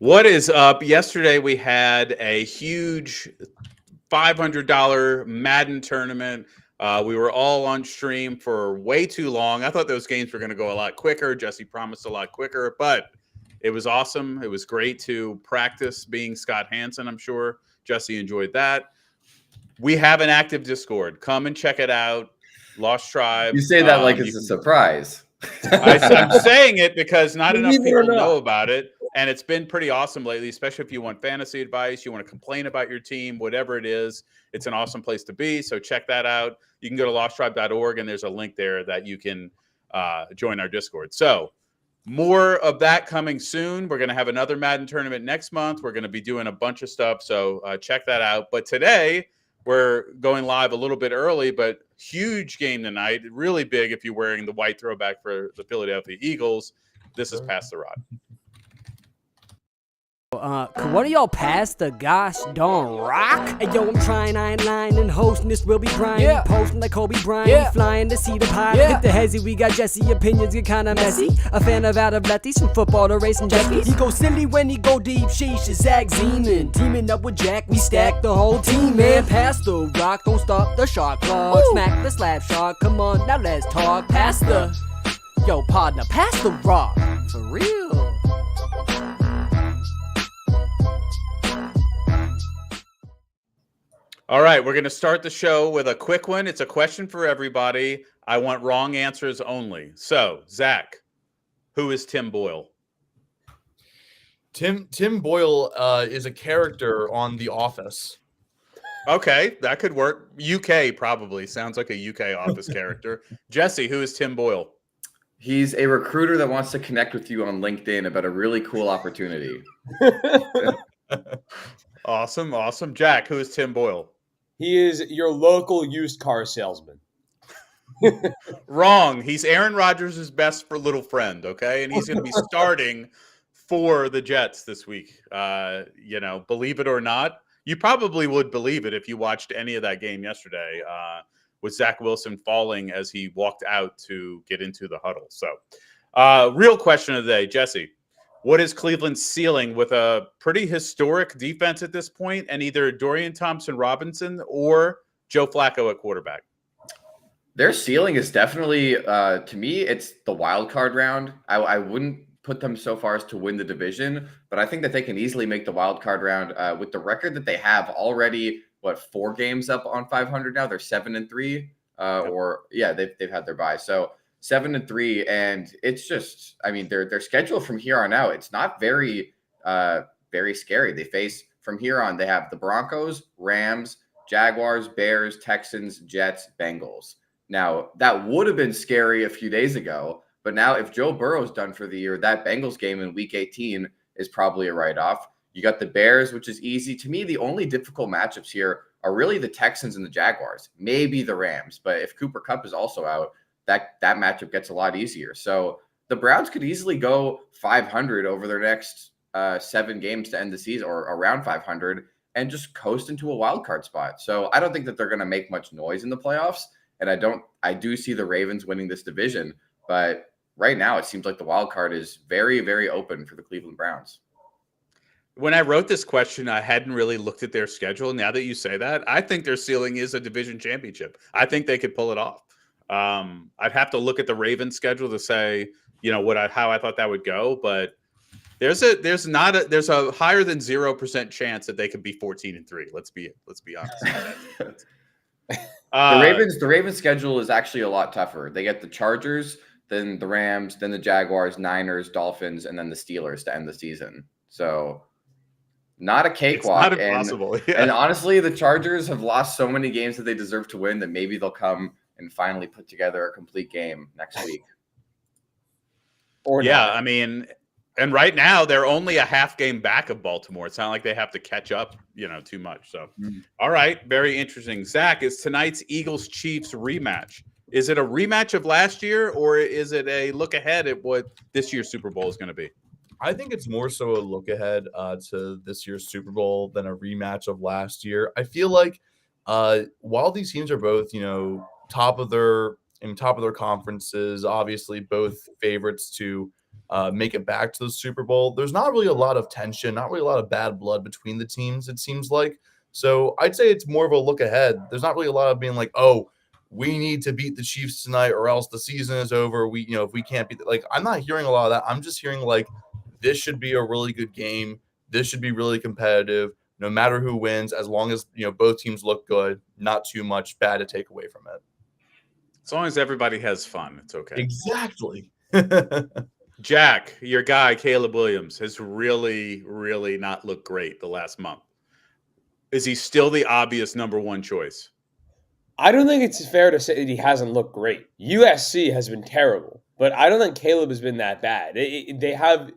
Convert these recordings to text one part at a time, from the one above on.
What is up? Yesterday we had a huge $500 Madden tournament. We were all on stream for way too long. I thought those games were going to go a lot quicker. Jesse promised a lot quicker, but it was awesome. It was great to practice being Scott Hansen, I'm sure. Jesse enjoyed that. We have an active Discord. Come and check it out. Lost Tribe. You say that like it's a surprise. I'm saying it because not enough Believe it or people not. know about it. And it's been pretty awesome lately, especially if you want fantasy advice, you want to complain about your team, whatever it is. It's an awesome place to be. So check that out. You can go to losttribe.org and there's a link there that you can join our Discord. So more of that coming soon. We're going to have another Madden tournament next month. We're going to be doing a bunch of stuff. So check that out. But today we're going live a little bit early, but huge game tonight. Really big if you're wearing the white throwback for the Philadelphia Eagles. This is Pass the Rod. Could one of y'all pass the gosh darn rock? Hey yo, I'm trying, I ain't lying, and hosting this will be Brian. Yeah. Posting like Kobe Bryant, Yeah. flying to see the pie. Yeah. Hit the hezzy, we got Jesse, opinions get kinda messy. A fan of out of lefties, from football to racing jet skis. He goes silly when he go deep, sheesh, is Zach Zeman. Teaming up with Jack, we stack the whole team, man. Pass the rock, don't stop the shot clock. Woo. Smack the slap shot, come on, now let's talk. Pass the, yo partner, pass the rock, for real. All right, we're going to start the show with a quick one. It's a question for everybody. I want wrong answers only. So, Zach, who is Tim Boyle? Tim Boyle is a character on The Office. Okay, that could work. UK probably sounds like a UK Office character. Jesse, who is Tim Boyle? He's a recruiter that wants to connect with you on LinkedIn about a really cool opportunity. Awesome. Jack, who is Tim Boyle? He is your local used car salesman. Wrong. He's Aaron Rodgers' best for little friend, okay? And he's going to be starting for the Jets this week. Believe it or not. You probably would believe it if you watched any of that game yesterday with Zach Wilson falling as he walked out to get into the huddle. So, real question of the day, Jesse. What is Cleveland's ceiling with a pretty historic defense at this point and either Dorian Thompson-Robinson or Joe Flacco at quarterback? Their ceiling is definitely, to me, it's the wild card round. I wouldn't put them so far as to win the division, but I think that they can easily make the wild card round with the record that they have already. 4 games up on 500 now? They're 7-3, they've had their bye. So 7-3, and it's just, I mean, their schedule from here on out, it's not very scary. They face from here on, they have the Broncos, Rams, Jaguars, Bears, Texans, Jets, Bengals. Now, that would have been scary a few days ago, but now if Joe Burrow's done for the year, that Bengals game in week 18 is probably a write-off. You got the Bears, which is easy. To me, the only difficult matchups here are really the Texans and the Jaguars, maybe the Rams. But if Cooper Kupp is also out, that matchup gets a lot easier. So the Browns could easily go 500 over their next 7 games to end the season, or around 500, and just coast into a wild card spot. So I don't think that they're going to make much noise in the playoffs. And I do see the Ravens winning this division. But right now, it seems like the wild card is very, very open for the Cleveland Browns. When I wrote this question, I hadn't really looked at their schedule. Now that you say that, I think their ceiling is a division championship. I think they could pull it off. I'd have to look at the Ravens schedule to say, how I thought that would go, but there's a higher than 0% chance that they could be 14-3. Let's be honest. The Ravens schedule is actually a lot tougher. They get the Chargers, then the Rams, then the Jaguars, Niners, Dolphins, and then the Steelers to end the season. So not a cakewalk. It's not impossible. And honestly, the Chargers have lost so many games that they deserve to win that maybe they'll come and finally put together a complete game next week. I mean, and right now they're only a half game back of Baltimore. It's not like they have to catch up, too much. So, All right, very interesting. Zach, is tonight's Eagles-Chiefs rematch? Is it a rematch of last year, or is it a look ahead at what this year's Super Bowl is going to be? I think it's more so a look ahead to this year's Super Bowl than a rematch of last year. I feel like while these teams are both, top of their conferences, obviously both favorites to make it back to the Super Bowl. There's not really a lot of tension, not really a lot of bad blood between the teams, it seems like. So I'd say it's more of a look ahead. There's not really a lot of being like, oh, we need to beat the Chiefs tonight or else the season is over. We, if we can't beat like, I'm not hearing a lot of that. I'm just hearing like, this should be a really good game. This should be really competitive, no matter who wins, as long as, both teams look good, not too much bad to take away from it. As long as everybody has fun, it's okay. Exactly. Jack, your guy, Caleb Williams, has really, really not looked great the last month. Is he still the obvious number one choice? I don't think it's fair to say that he hasn't looked great. USC has been terrible, but I don't think Caleb has been that bad.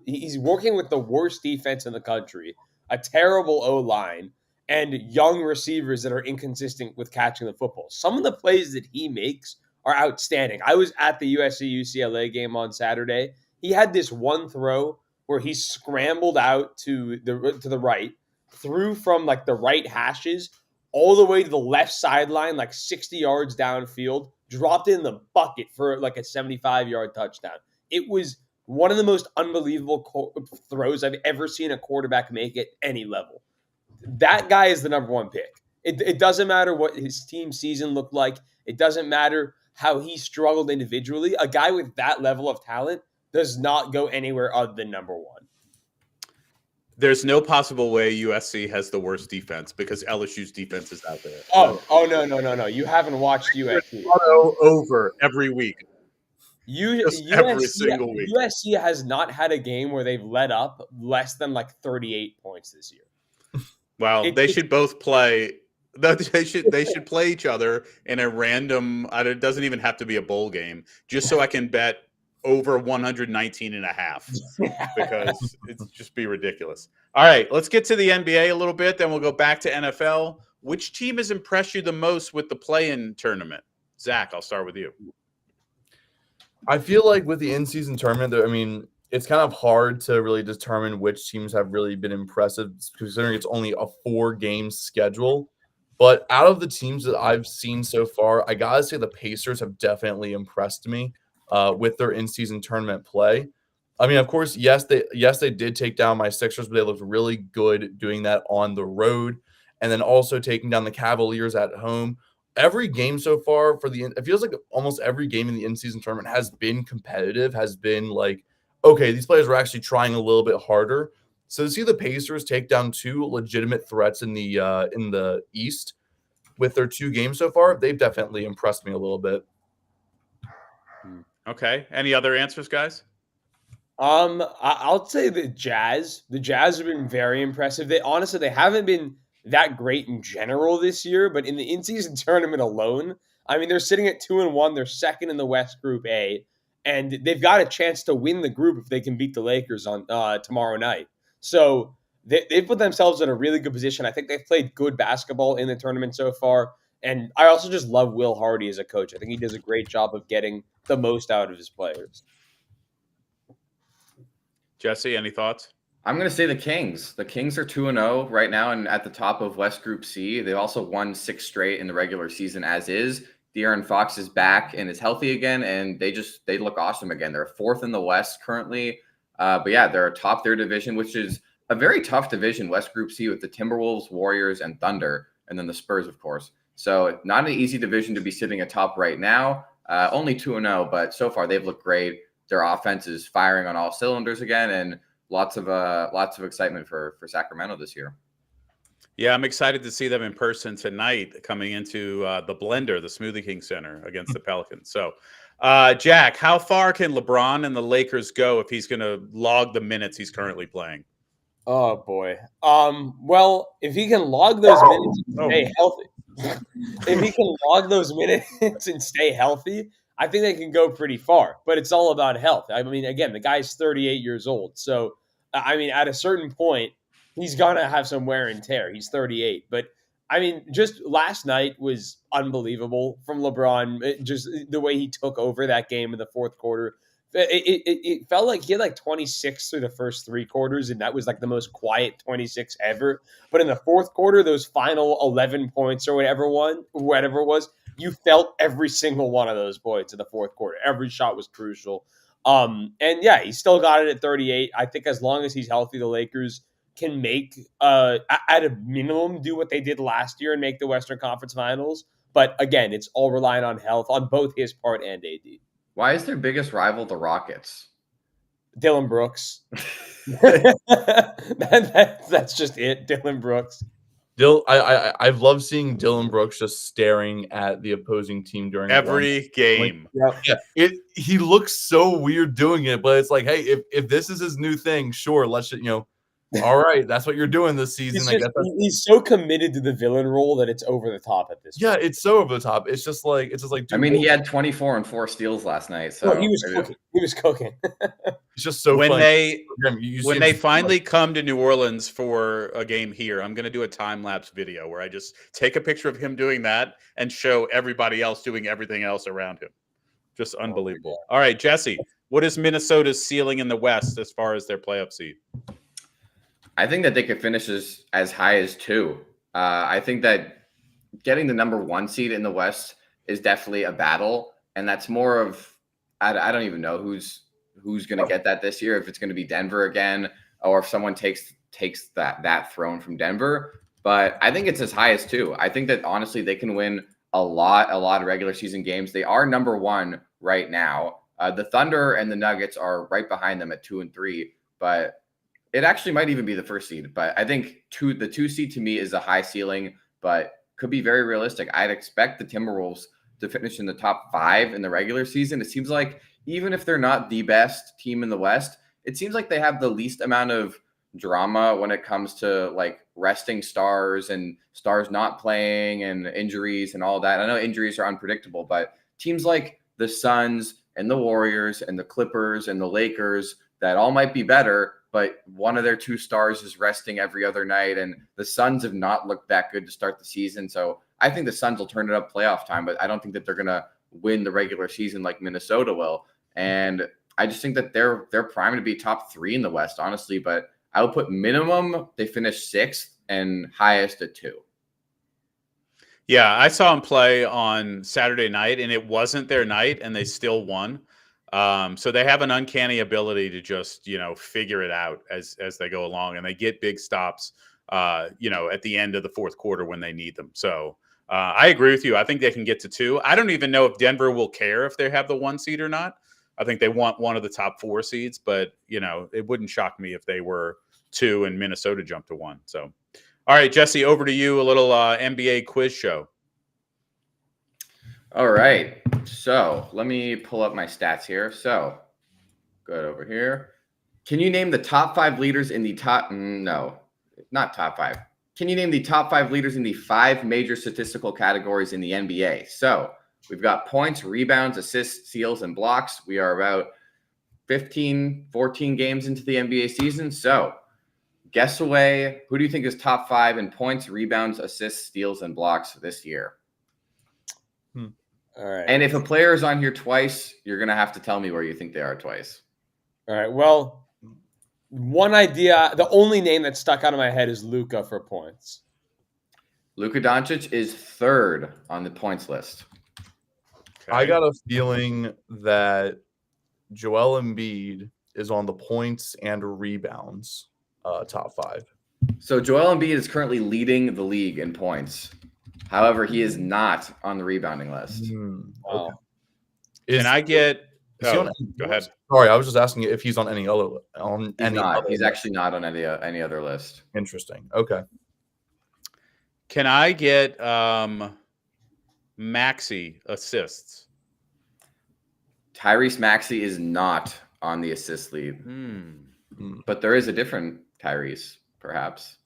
He's working with the worst defense in the country, a terrible O-line, and young receivers that are inconsistent with catching the football. Some of the plays that he makes are outstanding. I was at the USC-UCLA game on Saturday. He had this one throw where he scrambled out to the right, threw from like the right hashes all the way to the left sideline, like 60 yards downfield, dropped in the bucket for like a 75-yard touchdown. It was one of the most unbelievable throws I've ever seen a quarterback make at any level. That guy is the number one pick. It doesn't matter what his team season looked like. It doesn't matter how he struggled individually. A guy with that level of talent does not go anywhere other than number one. There's no possible way USC has the worst defense because LSU's defense is out there. Oh, no. You haven't watched USC. Over every week. Every single week. USC has not had a game where they've let up less than like 38 points this year. Well, they should both play. They should play each other in a random. It doesn't even have to be a bowl game, just so I can bet over 119.5 because it's just be ridiculous. All right, let's get to the NBA a little bit, then we'll go back to NFL. Which team has impressed you the most with the play-in tournament? Zach, I'll start with you. I feel like with the in-season tournament, it's kind of hard to really determine which teams have really been impressive, considering it's only a 4-game schedule. But out of the teams that I've seen so far, I gotta say the Pacers have definitely impressed me with their in-season tournament play. Of course, yes, they did take down my Sixers, but they looked really good doing that on the road, and then also taking down the Cavaliers at home. Every game so far it feels like almost every game in the in-season tournament has been competitive, has been like, okay, these players were actually trying a little bit harder. So to see the Pacers take down 2 legitimate threats in the East with their 2 games so far, they've definitely impressed me a little bit. Okay. Any other answers, guys? I'll say the Jazz. The Jazz have been very impressive. They haven't been that great in general this year, but in the in-season tournament alone, they're sitting at 2-1. They're second in the West Group A, and they've got a chance to win the group if they can beat the Lakers on tomorrow night. So they've put themselves in a really good position. I think they've played good basketball in the tournament so far. And I also just love Will Hardy as a coach. I think he does a great job of getting the most out of his players. Jesse, any thoughts? I'm going to say the Kings. The Kings are 2-0 right now and at the top of West Group C. They also won 6 straight in the regular season as is. De'Aaron Fox is back and is healthy again, and they look awesome again. They're 4th in the West currently. But yeah, they're atop their division, which is a very tough division, West Group C, with the Timberwolves, Warriors, and Thunder, and then the Spurs, of course. So not an easy division to be sitting atop right now. Only 2-0, but so far they've looked great. Their offense is firing on all cylinders again, and lots of excitement for Sacramento this year. Yeah, I'm excited to see them in person tonight coming into the Blender, the Smoothie King Center against the Pelicans. So, Jack, how far can LeBron and the Lakers go if he's going to log the minutes he's currently playing? Oh, boy. Well, if he can log those minutes and stay healthy, if he can log those minutes and stay healthy, I think they can go pretty far. But it's all about health. Again, the guy's 38 years old. So, at a certain point, he's going to have some wear and tear. He's 38. But, just last night was unbelievable from LeBron. Just the way he took over that game in the fourth quarter. It felt like he had like 26 through the first 3 quarters, and that was like the most quiet 26 ever. But in the fourth quarter, those final 11 points or whatever it was, you felt every single one of those points in the fourth quarter. Every shot was crucial. And yeah, he still got it at 38. I think as long as he's healthy, the Lakers can make, at a minimum, do what they did last year and make the Western Conference Finals. But again, it's all reliant on health on both his part and AD. Why is their biggest rival the Rockets? Dylan Brooks. That's just it. Dylan Brooks. I've loved seeing Dylan Brooks just staring at the opposing team during Every game. Yeah, he looks so weird doing it, but it's like, hey, if this is his new thing, sure, let's all right, that's what you're doing this season. He's so committed to the villain role that it's over the top at this point. Yeah, it's so over the top. It's just like, dude, I mean, he had 24 and 4 steals last night. So he was cooking. He was cooking. It's just so when funny. when they finally come to New Orleans for a game here, I'm going to do a time lapse video where I just take a picture of him doing that and show everybody else doing everything else around him. Just unbelievable. All right, Jesse, what is Minnesota's ceiling in the West as far as their playoff seed? I think that they could finish as high as 2. I think that getting the number 1 seed in the West is definitely a battle, and that's more of I don't even know who's going to get that this year. If it's going to be Denver again, or if someone takes that throne from Denver. But I think it's as high as 2. I think that honestly they can win a lot of regular season games. They are number 1 right now. The Thunder and the Nuggets are right behind them at 2 and 3, but it actually might even be the first seed. But I think the 2 seed to me is a high ceiling, but could be very realistic. I'd expect the Timberwolves to finish in the top 5 in the regular season. It seems like even if they're not the best team in the West, it seems like they have the least amount of drama when it comes to like resting stars and stars not playing and injuries and all that. I know injuries are unpredictable, but teams like the Suns and the Warriors and the Clippers and the Lakers that all might be better, but one of their 2 stars is resting every other night, and the Suns have not looked that good to start the season. So I think the Suns will turn it up playoff time, but I don't think that they're going to win the regular season like Minnesota will. And I just think that they're primed to be top 3 in the West, honestly. But I would put minimum they finish 6th and highest at 2. Yeah, I saw them play on Saturday night, and it wasn't their night, and they still won. So they have an uncanny ability to just, figure it out as they go along, and they get big stops, at the end of the fourth quarter when they need them. So I agree with you. I think they can get to 2. I don't even know if Denver will care if they have the 1 seed or not. I think they want one of the top 4 seeds, but it wouldn't shock me if they were 2 and Minnesota jumped to 1. So, all right, Jesse, over to you. A little NBA quiz show. All right. So let me pull up my stats here. So good over here. Can you name the top 5 leaders in the top? No, not top 5. Can you name the top 5 leaders in the 5 major statistical categories in the NBA? So we've got points, rebounds, assists, steals, and blocks. We are about 14 games into the NBA season. So guess away. Who do you think is top 5 in points, rebounds, assists, steals, and blocks this year? All right. And if a player is on here twice, you're going to have to tell me where you think they are twice. All right. Well, one idea, the only name that stuck out of my head is Luka for points. Luka Doncic is 3rd on the points list. Okay. I got a feeling that Joel Embiid is on the points and rebounds top 5. So Joel Embiid is currently leading the league in points. However, he is not on the rebounding list. Wow. Can I get? Go ahead. Sorry, I was just asking if he's on any other. He's actually not on any other list. Interesting. Okay. Can I get Maxey assists? Tyrese Maxey is not on the assist lead, but there is a different Tyrese, perhaps.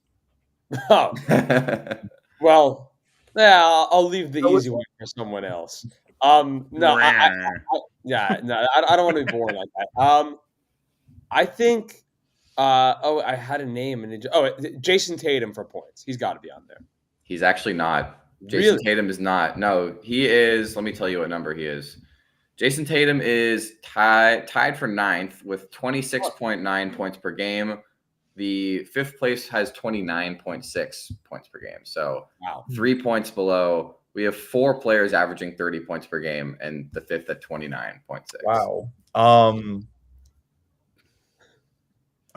Oh, well. Yeah, I'll leave the easy one for someone else. No, I don't want to be boring like that. I think. I had a name and Jason Tatum for points. He's got to be on there. He's actually not. Jason Really? Tatum is not. No, he is. Let me tell you what number he is. Jason Tatum is tied for 9th with 26.9 points per game. The 5th place has 29.6 points per game. So Wow. 3 points below. We have 4 players averaging 30 points per game, and the 5th at 29.6. Wow. I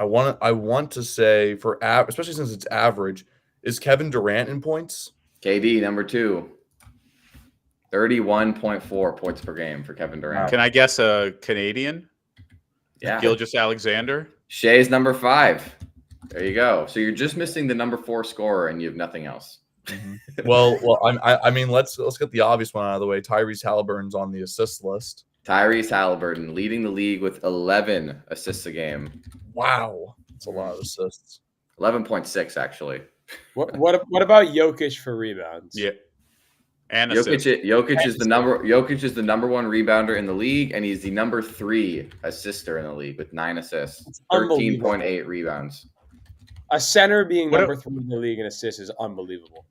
want to say especially since it's average, is Kevin Durant in points? KD number 2. 31.4 points per game for Kevin Durant. Can I guess a Canadian? Yeah. Gilgeous Alexander. Shea's number 5. There you go. So you're just missing the number 4 scorer, and you have nothing else. Well, I mean, let's get the obvious one out of the way. Tyrese Halliburton's on the assist list. Tyrese Halliburton leading the league with 11 assists a game. Wow, that's a lot of assists. 11.6 actually. What about Jokic for rebounds? Yeah. And assists. Jokic is the number 1 rebounder in the league, and he's the number 3 assister in the league with 9 assists, 13.8 rebounds. A center being number 3 in the league in assists is unbelievable.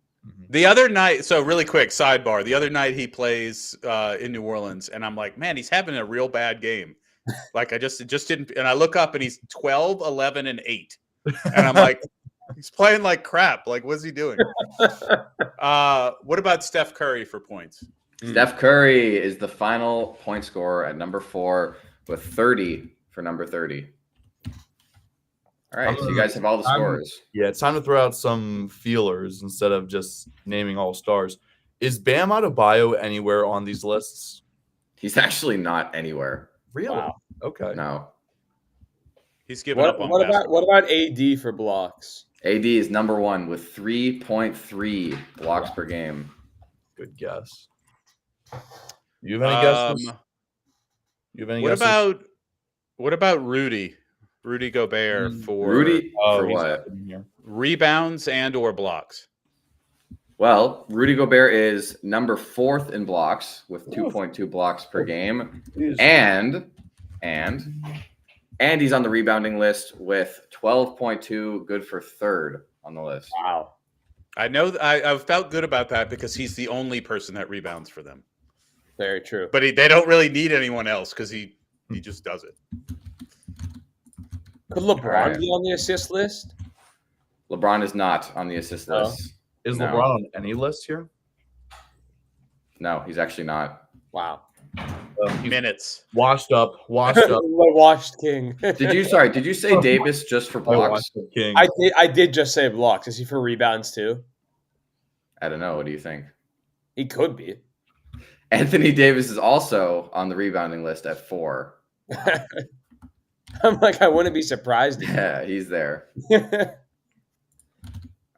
The other night, so really quick sidebar. The other night he plays in New Orleans, and I'm like, man, he's having a real bad game. Like it just didn't. And I look up, and he's 12, 11, and 8, and I'm like, he's playing like crap. Like, what's he doing? What about Steph Curry for points? Steph Curry is the final point scorer at number 4 with 30 for number 30. All right, so you guys have all the scores. Yeah, it's time to throw out some feelers instead of just naming all stars. Is Bam Adebayo anywhere on these lists? He's actually not anywhere. Really? Wow. Okay. No. He's giving up on basketball. What about AD for blocks? AD is number 1 with 3.3 blocks per game. Good guess. You have any guesses? You have any guesses? What about Rudy? Rudy Gobert for what? Rebounds and or blocks. Well, Rudy Gobert is number 4th in blocks with 2.2 blocks per game. And he's on the rebounding list with 12.2, good for 3rd on the list. Wow. I know I felt good about that because he's the only person that rebounds for them. Very true. But they don't really need anyone else because he just does it. Could LeBron be on the assist list? LeBron is not on the assist list. Is LeBron on any list here? No, he's actually not. Wow. Minutes. Washed up. The washed king. Did you say Davis just for blocks? King. I did just say blocks. Is he for rebounds too? I don't know. What do you think? He could be. Anthony Davis is also on the rebounding list at 4. I'm like, I wouldn't be surprised. Yeah, he's there.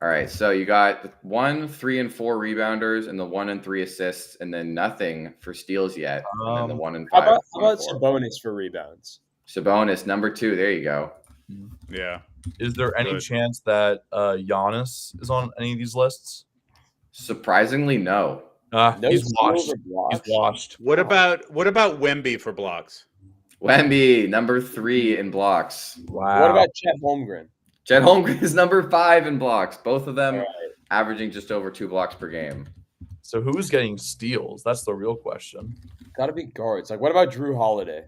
All right, so you got 1, 3, and 4 rebounders, and the 1 and 3 assists, and then nothing for steals yet. And then the 1 and 5. How about Sabonis for rebounds? Sabonis, number 2. There you go. Yeah. Is there any chance that Giannis is on any of these lists? Surprisingly, no. He's washed. He's washed. What about Wemby for blocks? Wemby, number 3 in blocks. Wow. What about Chet Holmgren? Chet Holmgren is number 5 in blocks. Both of them averaging just over 2 blocks per game. So who's getting steals? That's the real question. Got to be guards. Like, what about Drew Holiday?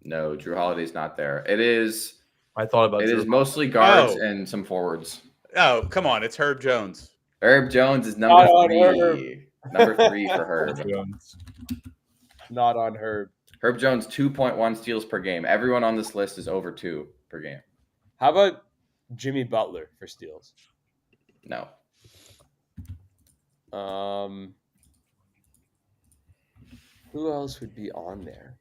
No, Drew Holiday's not there. It is mostly guards and some forwards. Oh, come on. It's Herb Jones. Herb Jones is number 3. Number 3 for Herb. Not on Herb. Herb Jones, 2.1 steals per game. Everyone on this list is over 2 per game. How about Jimmy Butler for steals? No. Who else would be on there?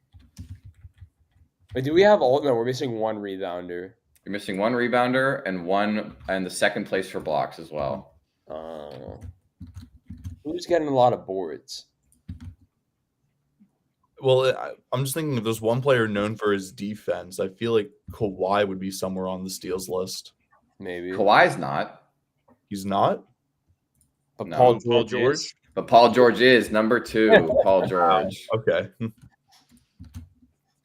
Wait, do we have all? No, we're missing 1 rebounder. You're missing 1 rebounder and the second place for blocks as well. Who's getting a lot of boards? Well, I'm just thinking if there's one player known for his defense, I feel like Kawhi would be somewhere on the steals list. Maybe. Kawhi's not. He's not? But No. Paul George. But Paul George is number 2. Paul George. Okay.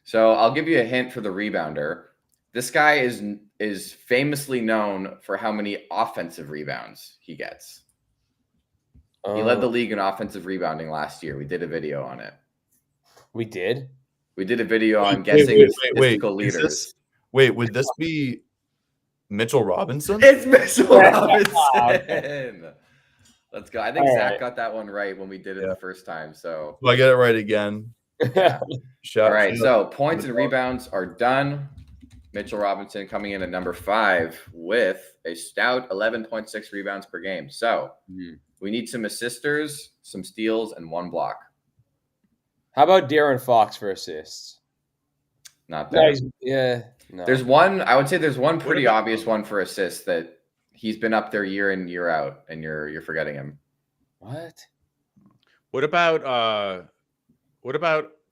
So I'll give you a hint for the rebounder. This guy is famously known for how many offensive rebounds he gets. He led the league in offensive rebounding last year. We did a video on it. We did? We did a video on guessing the statistical Wait, leaders. would this be Mitchell Robinson? It's Mitchell Robinson. Let's go. I think Zach got that one right when we did it the first time. So Do I get it right again? Yeah. Shout, All right. shout So out points to and the dog. rebounds are done. Mitchell Robinson coming in at number 5 with a stout 11.6 rebounds per game. So we need some assisters, some steals, and 1 block. How about De'Aaron Fox for assists? Not No, there. no. There's one. I would say there's one pretty about- obvious one for assists that he's been up there year in year out, and you're forgetting him. What? What about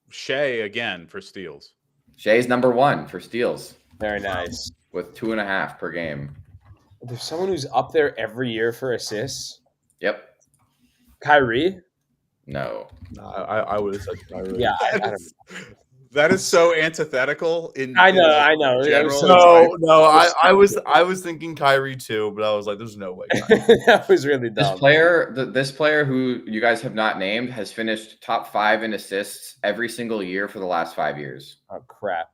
Shea again for steals? Shea's number 1 for steals Very nice. with 2.5 per game. There's someone who's up there every year for assists. Yep. Kyrie? No. No, I would have said Kyrie. Yeah, I don't know. That is so antithetical. I know. General So No, I was thinking Kyrie too, but I was like, there's no way. that was really This dumb. this player who you guys have not named has finished top 5 in assists every single year for the last 5 years. Oh crap!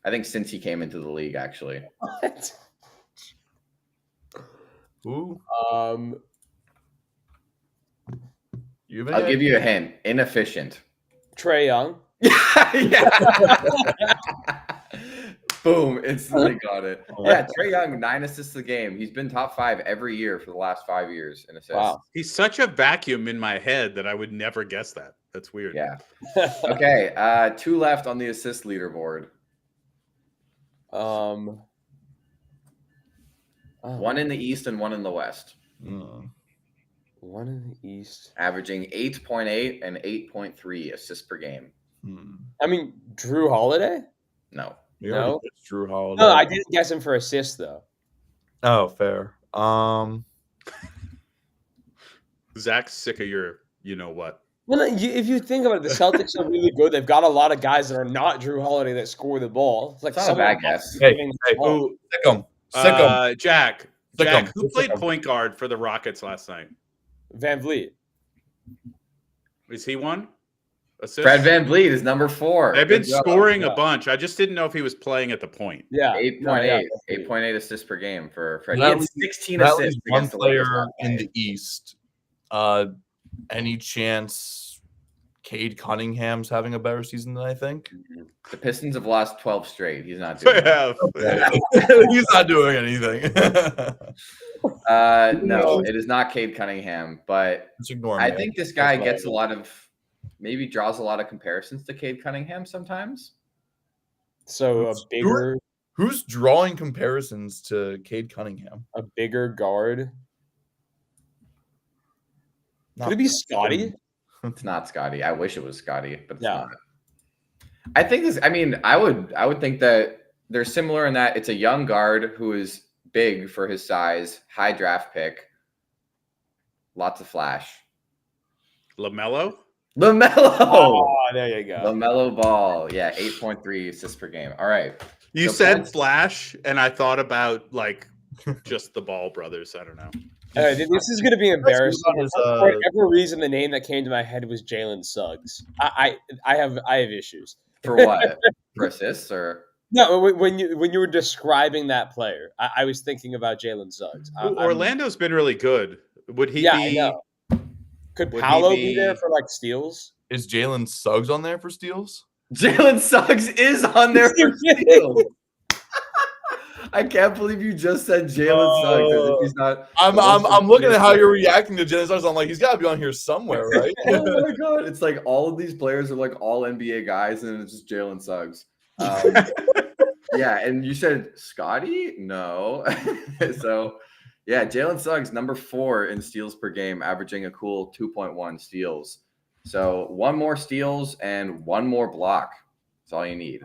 I think since he came into the league, actually. What? Who? I'll give you a hint. Inefficient. Trae Young. Yeah. Boom. Instantly got it. Yeah, Trae Young, 9 assists a game. He's been top 5 every year for the last 5 years in assists. Wow. He's such a vacuum in my head that I would never guess that. That's weird. Yeah. Okay. 2 left on the assist leaderboard. Oh. 1 in the East and 1 in the West. One in the East. Averaging 8.8 and 8.3 assists per game. I mean, Drew Holiday? No. No? It's Drew Holiday. No, I didn't guess him for assists though. Oh, fair. Zach's sick of your, you know what? Well, if you think about it, the Celtics are really good. They've got a lot of guys that are not Drew Holiday that score the ball. It's like It's not a someone bad guess. else Hey, giving the ball. Who? Sick 'em. Sick 'em. Jack. Sick 'em. Who Sick played 'em. point guard for the Rockets last night? Van Vliet. Is he one? Assist? Fred VanVleet is number 4. They've been Good job. scoring Yeah. a bunch. I just didn't know if he was playing at the point. Yeah. 8.8. No, yeah. 8.8 assists per game for Fred. He That had was- 16 That assists was one against the Lakers player last in night. the East. Any chance Cade Cunningham's having a better season than I think? The Pistons have lost 12 straight. He's not doing Yeah. He's not doing anything. No, it is not Cade Cunningham, but Just ignore me. I think this guy That's gets a what lot of, maybe draws a lot of comparisons to Cade Cunningham sometimes. So Who's drawing comparisons to Cade Cunningham? a bigger guard. Not- Could it be Scotty? It's not Scotty. I wish it was Scotty, but it's Yeah. not. I think this. I mean, I would think that they're similar in that it's a young guard who is big for his size, high draft pick, lots of flash. LaMelo? LaMelo. Oh, there you go. LaMelo Ball. Yeah, 8.3 assists per game. All right. You So said points- Flash, and I thought about like just the Ball brothers. I don't know. This is going to be embarrassing. on his, For whatever reason, the name that came to my head was Jalen Suggs. I have issues. For what? For assists or? No, when you were describing that player, I was thinking about Jalen Suggs. Orlando's been really good. Would he Yeah, I be? know. Could Would he Paolo be there be- for like steals? Is Jalen Suggs on there for steals? Jalen Suggs is on there for steals. I can't believe you just said Jalen Suggs as if he's not. I'm looking at how you're reacting to Jalen Suggs. I'm like, he's got to be on here somewhere, right? Oh my god! It's like all of these players are like all NBA guys, and it's just Jalen Suggs. Yeah, and you said Scotty? No. So, yeah, Jalen Suggs, number 4 in steals per game, averaging a cool 2.1 steals. So 1 more steals and 1 more block. That's all you need.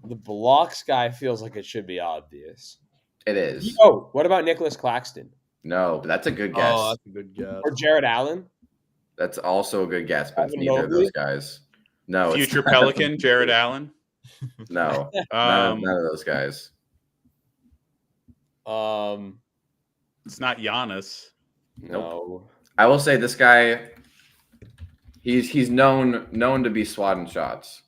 The blocks guy feels like it should be obvious. It is. Oh, what about Nicholas Claxton No, but that's a good guess. Oh, that's a good guess. or Jared Allen? That's also a good guess, but it's Evan neither of Mobley? those guys. No, it's Future not. Pelican, Jared Allen. No, Um, none of those guys. It's not Giannis. No. I will say this guy. He's known to be swatting shots.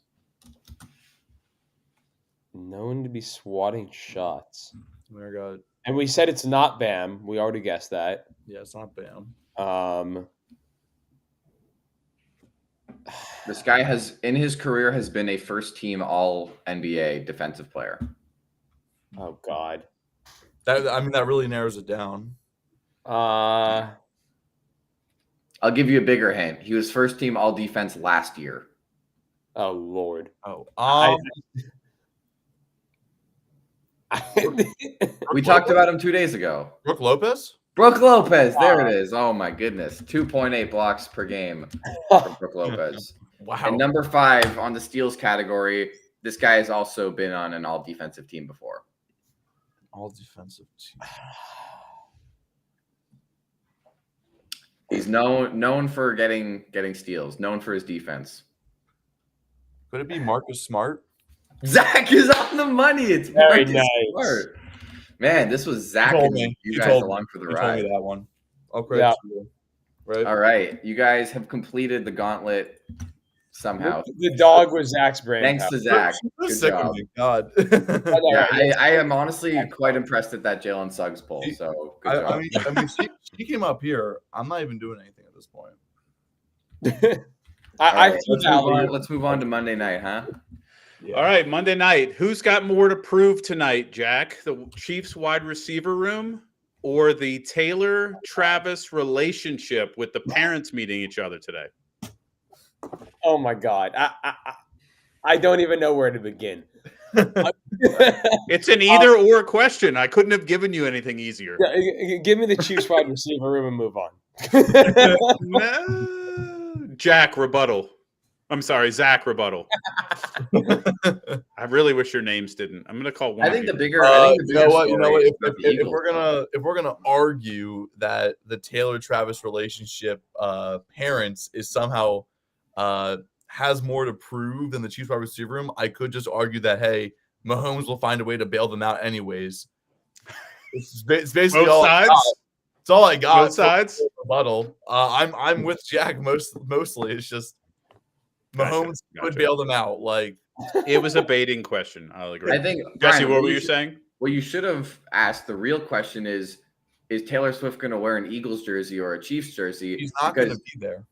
Known to be swatting shots. Oh my God. And we said it's not Bam. We already guessed that. Yeah, it's not Bam. This guy has, in his career, has been a first-team All NBA defensive player. Oh God. That really narrows it down. Uh, I'll give you a bigger hint. He was first-team All Defense last year. oh Lord. Oh, We talked about him 2 days ago. Brooke Lopez. Brooke Lopez. There it is. Oh my goodness. 2.8 blocks per game for Brooke Lopez. Wow. And number 5 on the steals category, this guy has also been on an all-defensive team before. All defensive team. He's known for getting steals, known for his defense. Could it be Marcus Smart? Zach is on the money. It's Very Marcus nice. Smart. Man, this was Zach told and me. you He guys told along me. for the You told ride. me that one. Okay. Yeah. Right. All right. You guys have completed the gauntlet somehow. The dog was Zach's brain. Thanks to Zach. Good Sick of job. me. God. Yeah, I am honestly quite impressed at that Jalen Suggs poll. So good job. I mean, she came up here. I'm not even doing anything at this point. All right, threw the alley-oop. let's move on to Monday night, huh? Yeah. All right, Monday night. Who's got more to prove tonight, Jack? The Chiefs wide receiver room or the Taylor-Travis relationship with the parents meeting each other today? Oh my God. I don't even know where to begin. It's an either-or question. I couldn't have given you anything easier. Give me the Chiefs wide receiver room and move on. No. Jack, rebuttal. I'm sorry, Zach, rebuttal. I really wish your names didn't. I'm going to call one. I think of the you. bigger. I think the You know bigger what? You know story what? is about the If Eagles. we're gonna argue that the Taylor Travis relationship, parents is somehow has more to prove than the Chiefs wide receiver room, I could just argue that hey, Mahomes will find a way to bail them out anyways. It's basically Both all sides? I got. It's all I got. Both sides? Rebuttal. I'm with Jack mostly. It's just Mahomes could bail them out. Like It was a baiting question. I'll agree. I think Jesse, Brian, what were you saying? What you should have asked, the real question is Taylor Swift going to wear an Eagles jersey or a Chiefs jersey? he's not going to be there.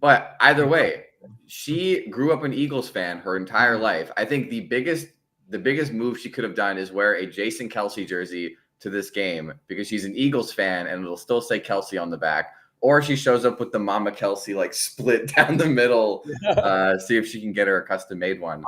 But either way, she grew up an Eagles fan her entire life. I think the biggest move she could have done is wear a Jason Kelsey jersey to this game because she's an Eagles fan and it'll still say Kelsey on the back. Or she shows up with the Mama Kelsey like split down the middle. See if she can get her a custom made one.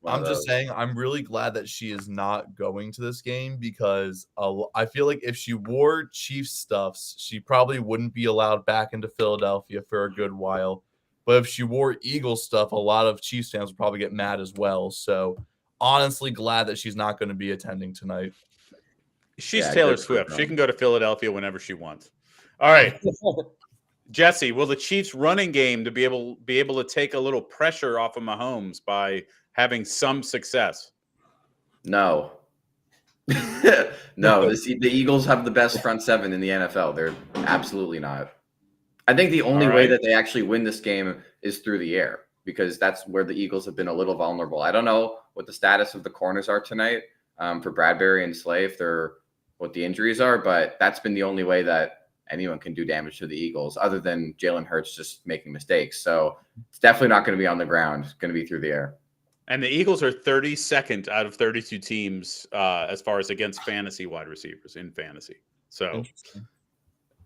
I'm just saying, I'm really glad that she is not going to this game because I feel like if she wore Chiefs stuffs, she probably wouldn't be allowed back into Philadelphia for a good while. But if she wore Eagles stuff, a lot of Chiefs fans would probably get mad as well. So honestly, glad that she's not going to be attending tonight. She's Yeah, Taylor good for her. Swift. She can go to Philadelphia whenever she wants. All right. Jesse, will the Chiefs running game to be able to take a little pressure off of Mahomes by having some success? No. No, the Eagles have the best front seven in the NFL. They're absolutely not. I think the only way that they actually win this game is through the air because that's where the Eagles have been a little vulnerable. I don't know what the status of the corners are tonight for Bradbury and Slay, if they're what the injuries are, but that's been the only way that anyone can do damage to the Eagles other than Jalen Hurts just making mistakes. So it's definitely not going to be on the ground. It's going to be through the air. And the Eagles are 32nd out of 32 teams as far as against fantasy wide receivers in fantasy. So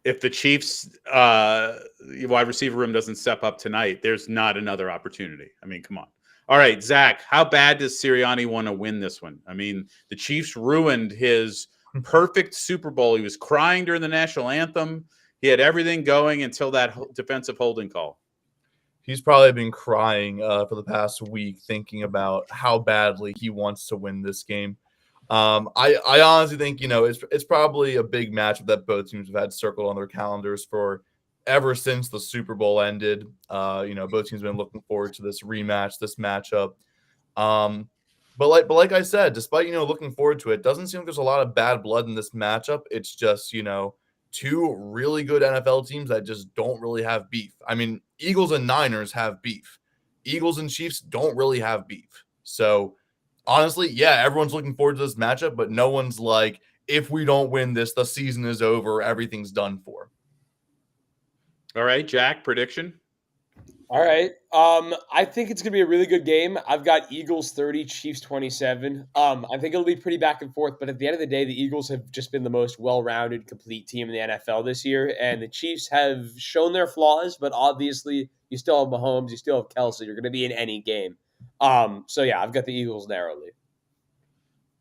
if the Chiefs wide receiver room doesn't step up tonight, there's not another opportunity. I mean, come on. All right, Zach, how bad does Sirianni want to win this one? I mean, the Chiefs ruined his perfect Super Bowl. He was crying during the national anthem. He had everything going until that defensive holding call. He's probably been crying for the past week thinking about how badly he wants to win this game. I honestly think, it's probably a big matchup that both teams have had circled on their calendars for ever since the Super Bowl ended. Both teams have been looking forward to this rematch, this matchup. But like I said, despite, looking forward to it, doesn't seem like there's a lot of bad blood in this matchup. It's just, two really good NFL teams that just don't really have beef. I mean, Eagles and Niners have beef. Eagles and Chiefs don't really have beef. So honestly, yeah, everyone's looking forward to this matchup, but no one's like, if we don't win this, the season is over, everything's done for. All right, Jack, prediction? All right. I think it's gonna be a really good game. I've got Eagles 30, Chiefs 27. I think it'll be pretty back and forth, but at the end of the day, the Eagles have just been the most well-rounded, complete team in the NFL this year, and the Chiefs have shown their flaws, but obviously, you still have Mahomes, you still have Kelsey. You're gonna be in any game. So yeah, I've got the Eagles narrowly.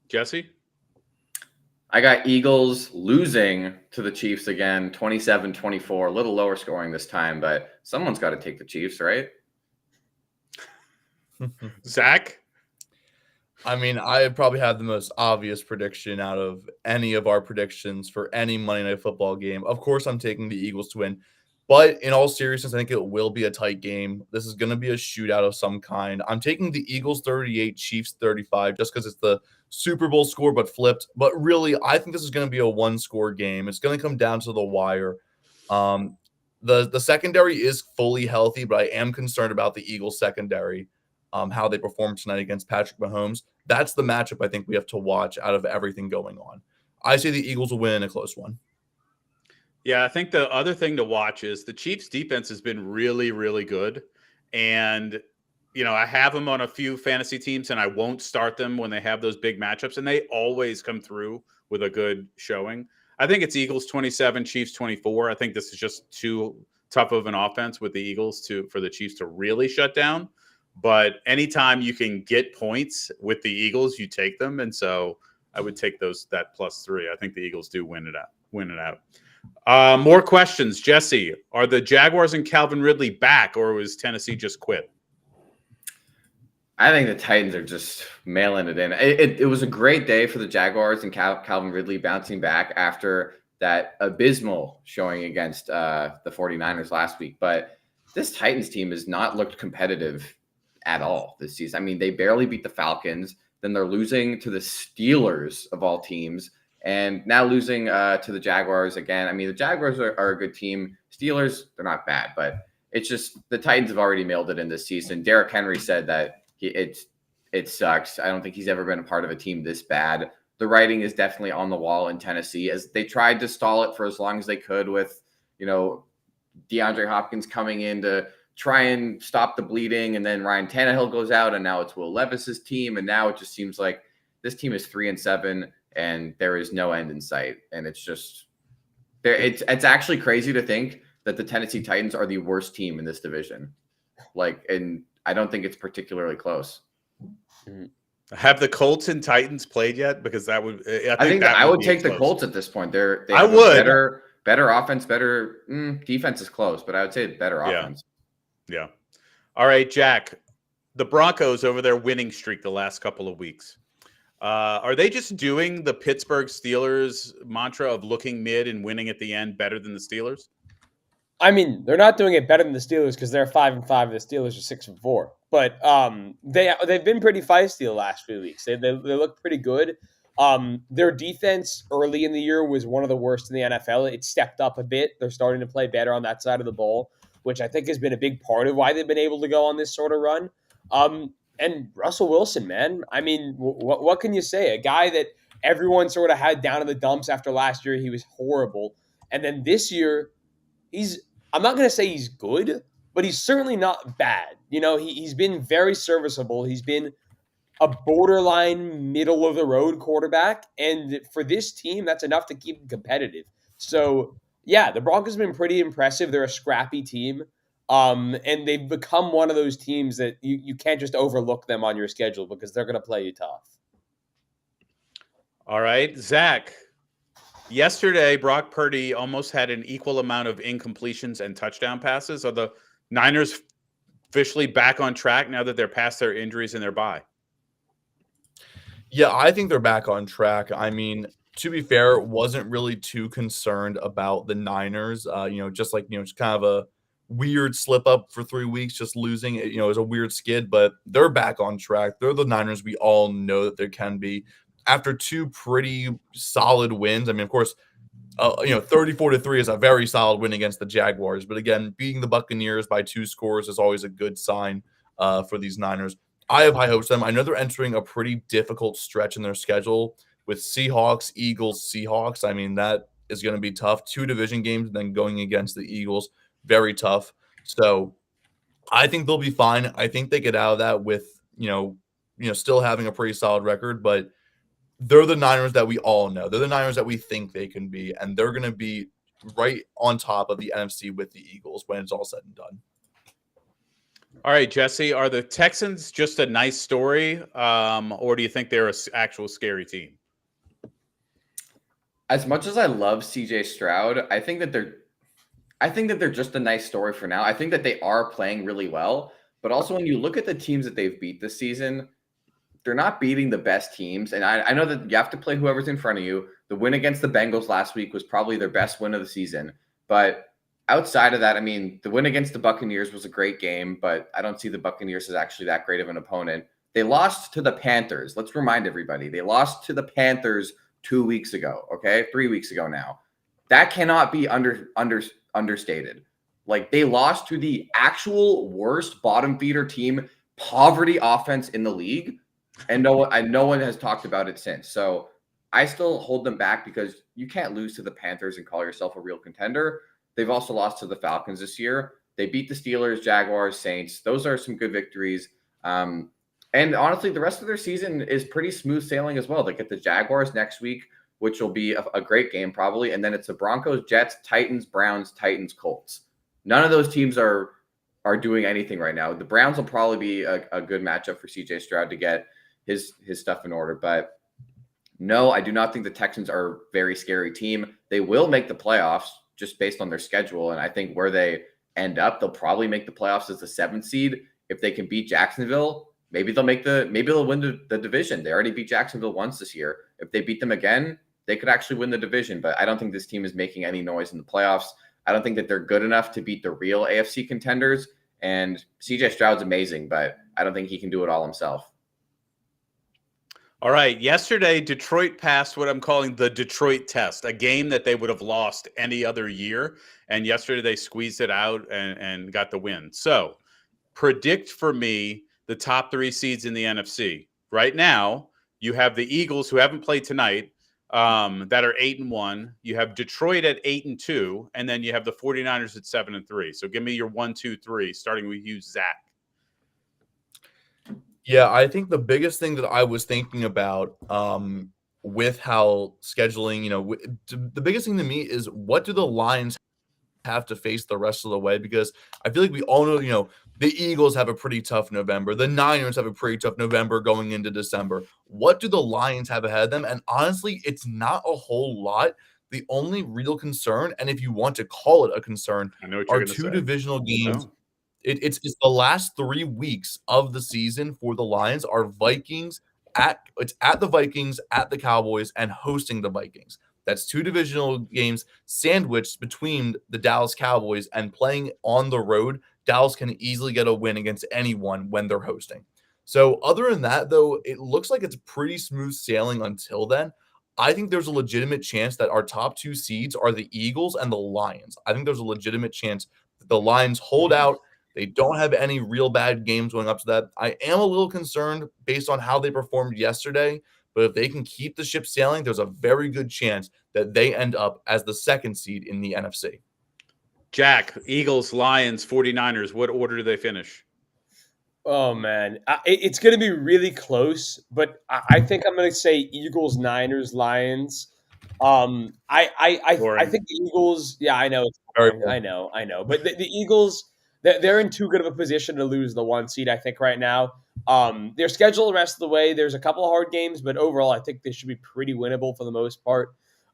Jesse? I got Eagles losing to the Chiefs again, 27-24, a little lower scoring this time, but someone's got to take the Chiefs, right? Zach? I mean, I probably have the most obvious prediction out of any of our predictions for any Monday Night Football game. Of course, I'm taking the Eagles to win. But in all seriousness, I think it will be a tight game. This is going to be a shootout of some kind. I'm taking the Eagles 38, Chiefs 35, just because it's the Super Bowl score, but flipped. But really, I think this is going to be a one-score game. It's going to come down to the wire. The secondary is fully healthy, but I am concerned about the Eagles secondary, how they perform tonight against Patrick Mahomes. That's the matchup I think we have to watch out of everything going on. I say the Eagles will win in a close one. Yeah, I think the other thing to watch is the Chiefs' defense has been really, really good. And, I have them on a few fantasy teams, and I won't start them when they have those big matchups, and they always come through with a good showing. I think it's Eagles 27, Chiefs 24. I think this is just too tough of an offense with the Eagles for the Chiefs to really shut down. But anytime you can get points with the Eagles, you take them. And so I would take that +3. I think the Eagles do win it out. More questions. Jesse, are the Jaguars and Calvin Ridley back, or was Tennessee just quit? I think the Titans are just mailing it in. It was a great day for the Jaguars and Calvin Ridley bouncing back after that abysmal showing against the 49ers last week. But this Titans team has not looked competitive at all this season. I mean, they barely beat the Falcons. Then they're losing to the Steelers of all teams. And now losing to the Jaguars again. I mean, the Jaguars are a good team. Steelers, they're not bad, but it's just the Titans have already mailed it in this season. Derrick Henry said that it sucks. I don't think he's ever been a part of a team this bad. The writing is definitely on the wall in Tennessee as they tried to stall it for as long as they could with, DeAndre Hopkins coming in to try and stop the bleeding. And then Ryan Tannehill goes out, and now it's Will Levis's team. And now it just seems like this team is 3-7. And there is no end in sight. And it's just there. It's actually crazy to think that the Tennessee Titans are the worst team in this division. And I don't think it's particularly close. Have the Colts and Titans played yet? Because that would, I think that I would take the Colts at this point. They I have would better offense, better defense is close, but I would say better offense. Yeah. All right, Jack. The Broncos over their winning streak the last couple of weeks. Are they just doing the Pittsburgh Steelers mantra of looking mid and winning at the end better than the Steelers? I mean, they're not doing it better than the Steelers because they're 5-5 and the Steelers are 6-4. But they've been pretty feisty the last few weeks. They look pretty good. Their defense early in the year was one of the worst in the NFL. It stepped up a bit. They're starting to play better on that side of the ball, which I think has been a big part of why they've been able to go on this sort of run. And Russell Wilson, man, I mean, what can you say? A guy that everyone sort of had down in the dumps after last year. He was horrible. And then this year, I'm not going to say he's good, but he's certainly not bad. He's been very serviceable. He's been a borderline middle of the road quarterback. And for this team, that's enough to keep him competitive. So yeah, the Broncos have been pretty impressive. They're a scrappy team. And they've become one of those teams that you can't just overlook them on your schedule because they're going to play you tough. All right, Zach. Yesterday, Brock Purdy almost had an equal amount of incompletions and touchdown passes. Are the Niners officially back on track now that they're past their injuries and their bye? Yeah, I think they're back on track. I mean, to be fair, wasn't really too concerned about the Niners. Just kind of a weird slip up for 3 weeks, just losing. It was a weird skid, but they're back on track. They're the Niners we all know that there can be. After 2 pretty solid wins, I mean, of course, 34-3 is a very solid win against the Jaguars. But again, beating the Buccaneers by 2 scores is always a good sign for these Niners. I have high hopes for them. I know they're entering a pretty difficult stretch in their schedule with Seahawks, Eagles, Seahawks. I mean, that is going to be tough. 2 division games, and then going against the Eagles. Very tough. So I think they'll be fine. I think they get out of that with, still having a pretty solid record, but they're the Niners that we all know. They're the Niners that we think they can be, and they're going to be right on top of the NFC with the Eagles when it's all said and done. All right, Jesse, are the Texans just a nice story, or do you think they're an actual scary team? As much as I love CJ Stroud, I think that they're just a nice story for now. I think that they are playing really well, but also when you look at the teams that they've beat this season, they're not beating the best teams. And I know that you have to play whoever's in front of you. The win against the Bengals last week was probably their best win of the season. But outside of that, I mean, the win against the Buccaneers was a great game, but I don't see the Buccaneers as actually that great of an opponent. They lost to the Panthers. Let's remind everybody. They lost to the Panthers 2 weeks ago, okay? 3 weeks ago now. That cannot be understated. Like, they lost to the actual worst bottom feeder team, poverty offense in the league. And no one has talked about it since. So I still hold them back because you can't lose to the Panthers and call yourself a real contender. They've also lost to the Falcons this year. They beat the Steelers, Jaguars, Saints. Those are some good victories. And honestly, the rest of their season is pretty smooth sailing as well. They get the Jaguars next week, which will be a great game probably. And then it's the Broncos, Jets, Titans, Browns, Titans, Colts. None of those teams are doing anything right now. The Browns will probably be a good matchup for CJ Stroud to get his stuff in order. But no, I do not think the Texans are a very scary team. They will make the playoffs just based on their schedule. And I think where they end up, they'll probably make the playoffs as the 7th seed. If they can beat Jacksonville, maybe they'll win the division. They already beat Jacksonville once this year. If they beat them again, they could actually win the division. But I don't think this team is making any noise in the playoffs. I don't think that they're good enough to beat the real AFC contenders. And CJ Stroud's amazing, but I don't think he can do it all himself. All right. Yesterday, Detroit passed what I'm calling the Detroit test, a game that they would have lost any other year. And yesterday they squeezed it out and got the win. So predict for me the top 3 seeds in the NFC. Right now, you have the Eagles, who haven't played tonight, that are 8-1. You have Detroit at 8-2, and then you have the 49ers at 7-3. So give me your 1, 2, 3, starting with you, Zach. Yeah, I think the biggest thing that I was thinking about with how scheduling, the biggest thing to me is, what do the Lions have to face the rest of the way? Because I feel like we all know, the Eagles have a pretty tough November. The Niners have a pretty tough November going into December. What do the Lions have ahead of them? And honestly, it's not a whole lot. The only real concern, and if you want to call it a concern, are 2 divisional games. Oh. It's the last 3 weeks of the season for the Lions are Vikings it's at the Vikings, at the Cowboys, and hosting the Vikings. That's 2 divisional games sandwiched between the Dallas Cowboys, and playing on the road. Dallas can easily get a win against anyone when they're hosting. So other than that, though, it looks like it's pretty smooth sailing until then. I think there's a legitimate chance that our top 2 seeds are the Eagles and the Lions. I think there's a legitimate chance that the Lions hold out. They don't have any real bad games going up to that. I am a little concerned based on how they performed yesterday, but if they can keep the ship sailing, there's a very good chance that they end up as the 2nd seed in the NFC. Jack, Eagles, Lions, 49ers, what order do they finish? Oh, man. It's going to be really close, but I think I'm going to say Eagles, Niners, Lions. I think the Eagles, yeah, I know. I know. But the Eagles, they're in too good of a position to lose the 1 seed, I think, right now. Their schedule the rest of the way, there's a couple of hard games, but overall, I think they should be pretty winnable for the most part.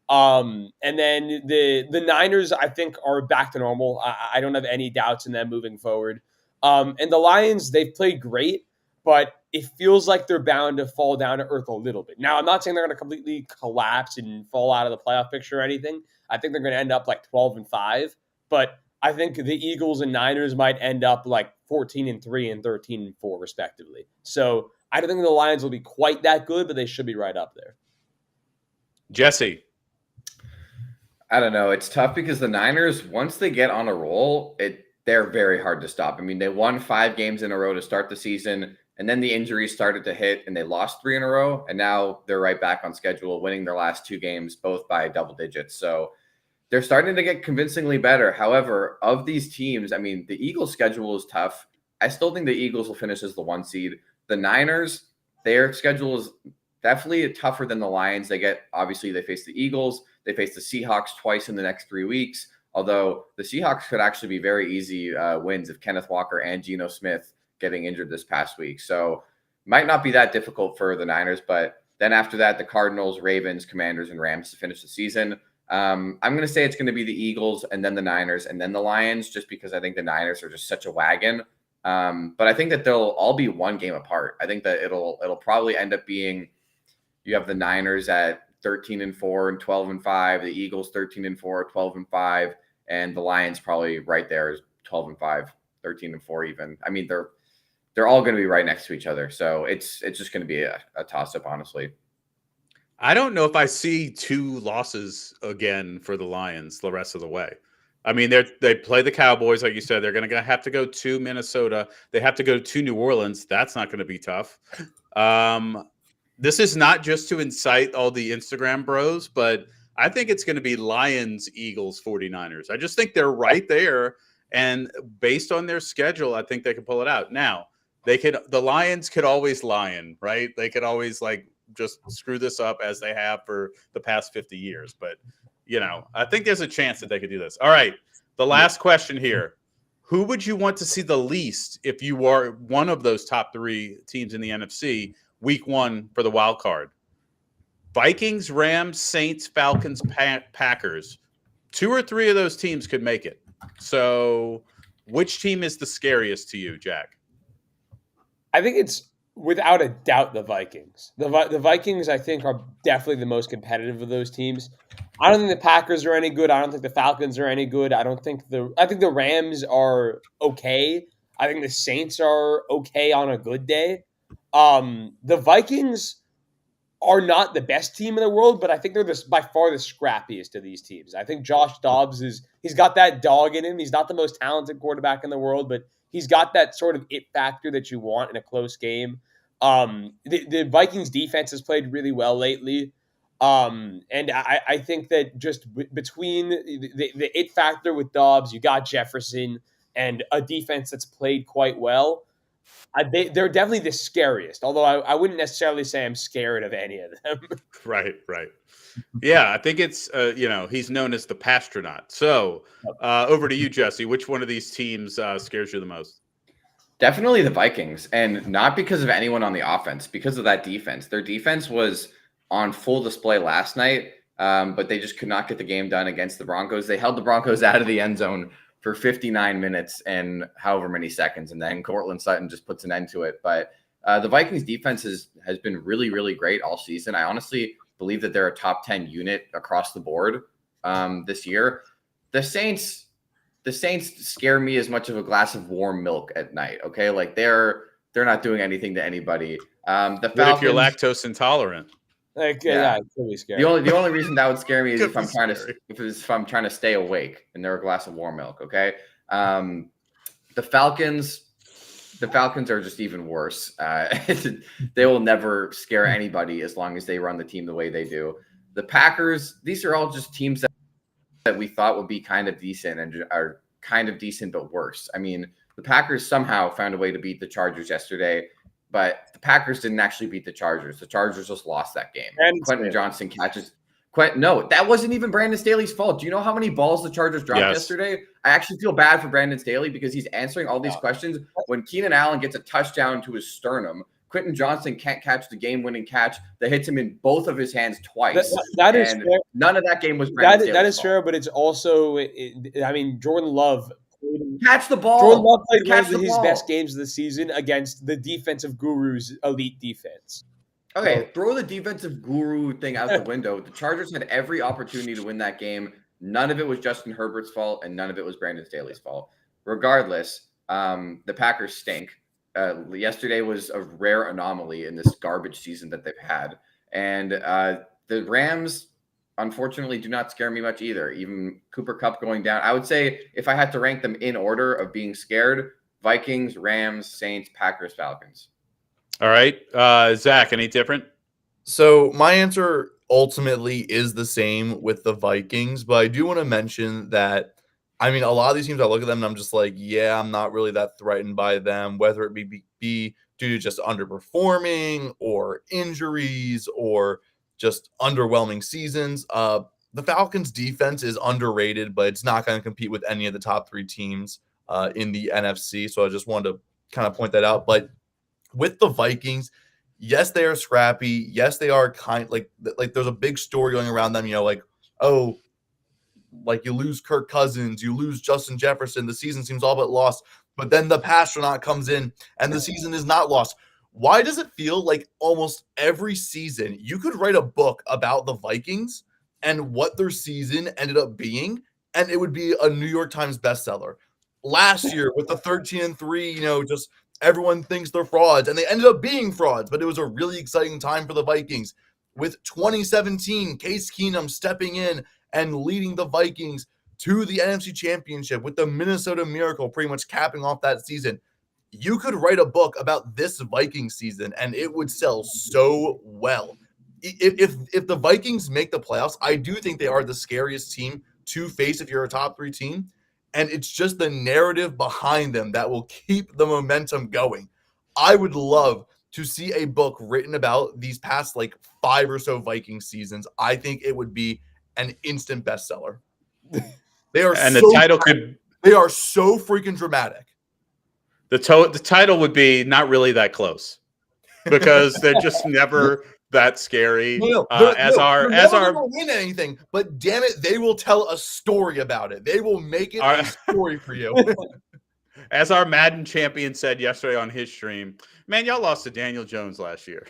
And then the Niners, I think, are back to normal. I don't have any doubts in them moving forward. And the Lions, they've played great, but it feels like they're bound to fall down to earth a little bit. Now, I'm not saying they're going to completely collapse and fall out of the playoff picture or anything. I think they're going to end up like 12-5, but I think the Eagles and Niners might end up like 14-3 and 13-4 respectively. So I don't think the Lions will be quite that good, but they should be right up there. Jesse. I don't know. It's tough because the Niners, once they get on a roll, they're very hard to stop. I mean, they won 5 games in a row to start the season, and then the injuries started to hit, and they lost 3 in a row, and now they're right back on schedule, winning their last 2 games, both by double digits. So they're starting to get convincingly better. However, of these teams, I mean, the Eagles' schedule is tough. I still think the Eagles will finish as the 1 seed. The Niners, their schedule is definitely tougher than the Lions. They face the Eagles. They face the Seahawks twice in the next 3 weeks. Although the Seahawks could actually be very easy wins if Kenneth Walker and Geno Smith getting injured this past week. So might not be that difficult for the Niners. But then after that, the Cardinals, Ravens, Commanders, and Rams to finish the season. I'm going to say it's going to be the Eagles and then the Niners and then the Lions, just because I think the Niners are just such a wagon. But I think that they'll all be 1 game apart. I think that it'll probably end up being, you have the Niners at 13-4 and 12-5, the Eagles 13-4, 12-5, and the Lions probably right there is 12-5, 13-4 even. I mean, they're all going to be right next to each other. So it's just going to be a toss-up, honestly. I don't know if I see 2 losses again for the Lions the rest of the way. I mean, they play the Cowboys, like you said. They're going to have to go to Minnesota. They have to go to New Orleans. That's not going to be tough. This is not just to incite all the Instagram bros, but I think it's going to be Lions, Eagles, 49ers. I just think they're right there. And based on their schedule, I think they can pull it out. Now, the Lions could always lion, right? They could always just screw this up as they have for the past 50 years. But, I think there's a chance that they could do this. All right. The last question here. Who would you want to see the least if you were one of those top 3 teams in the NFC week 1 for the wild card? Vikings, Rams, Saints, Falcons, Packers. 2 or 3 of those teams could make it. So which team is the scariest to you, Jack? I think it's without a doubt the Vikings. The Vikings, I think, are definitely the most competitive of those teams. I don't think the Packers are any good. I don't think the Falcons are any good. I think the Rams are okay. I think the Saints are okay on a good day. The Vikings are not the best team in the world, but I think they're by far the scrappiest of these teams. I think Josh Dobbs he's got that dog in him. He's not the most talented quarterback in the world, but he's got that sort of it factor that you want in a close game. The Vikings defense has played really well lately. And I think that just between the it factor with Dobbs, you got Jefferson and a defense that's played quite well. They're definitely the scariest, although I wouldn't necessarily say I'm scared of any of them. Right. Yeah, I think it's, he's known as the Pastronaut. So over to you, Jesse. Which one of these teams scares you the most? Definitely the Vikings, and not because of anyone on the offense, because of that defense. Their defense was on full display last night, but they just could not get the game done against the Broncos. They held the Broncos out of the end zone for 59 minutes and however many seconds, and then Courtland Sutton just puts an end to it. But the Vikings defense has been really, really great all season. I honestly believe that they're a top 10 unit across the board this year. The Saints scare me as much of a glass of warm milk at night. Okay, they're not doing anything to anybody. The Falcons, what if you're lactose intolerant? Yeah, it's really scary. The only reason that would scare me is if I'm trying to stay awake and they're a glass of warm milk. Okay. The Falcons are just even worse. They will never scare anybody as long as they run the team the way they do. The Packers, these are all just teams that we thought would be kind of decent and are kind of decent, but worse. I mean, the Packers somehow found a way to beat the Chargers yesterday, but the Packers didn't actually beat the Chargers. The Chargers just lost that game. Quentin Johnson catches. No, that wasn't even Brandon Staley's fault. Do you know how many balls the Chargers dropped yesterday? I actually feel bad for Brandon Staley because he's answering all these questions. When Keenan Allen gets a touchdown to his sternum, Quentin Johnson can't catch the game-winning catch that hits him in both of his hands twice. That is fair. None of that game was Brandon Staley's That is fault. fair, but it's also, Jordan Love. Catch the ball. Jordan Love played one of his best games of the season against the defensive guru's elite defense. Okay, throw the defensive guru thing out the window. The Chargers had every opportunity to win that game. None of it was Justin Herbert's fault, and none of it was Brandon Staley's fault. Regardless, the Packers stink. Yesterday was a rare anomaly in this garbage season that they've had. And the Rams, unfortunately, do not scare me much either. Even Cooper Kupp going down. I would say if I had to rank them in order of being scared, Vikings, Rams, Saints, Packers, Falcons. All right. Zach, any different? So my answer ultimately is the same with the Vikings, but I do want to mention that I mean, a lot of these teams, I look at them and I'm just like, yeah, I'm not really that threatened by them, whether it be due to just underperforming or injuries or just underwhelming seasons. The Falcons' defense is underrated, but it's not going to compete with any of the top 3 teams in the NFC. So I just wanted to kind of point that out. But with the Vikings, yes, they are scrappy. Yes, they are like there's a big story going around them, like, oh, like you lose Kirk Cousins, you lose Justin Jefferson, the season seems all but lost. But then the Pastronaut comes in and the season is not lost. Why does it feel like almost every season you could write a book about the Vikings and what their season ended up being, and it would be a New York Times bestseller? Last year with the 13-3, just everyone thinks they're frauds, and they ended up being frauds, but it was a really exciting time for the Vikings. With 2017, Case Keenum stepping in and leading the Vikings to the NFC Championship with the Minnesota Miracle pretty much capping off that season. You could write a book about this Viking season and it would sell so well. If the Vikings make the playoffs, I do think they are the scariest team to face if you're a top 3 team. And it's just the narrative behind them that will keep the momentum going. I would love to see a book written about these past 5 or so Viking seasons. I think it would be an instant bestseller. They are And so the title could they are so freaking dramatic. the title would be Not Really That Close, because they're just never that scary. They're never gonna win anything, but damn it, they will tell a story about it. They will make it a story for you. As our Madden champion said yesterday on his stream, man, y'all lost to Daniel Jones last year.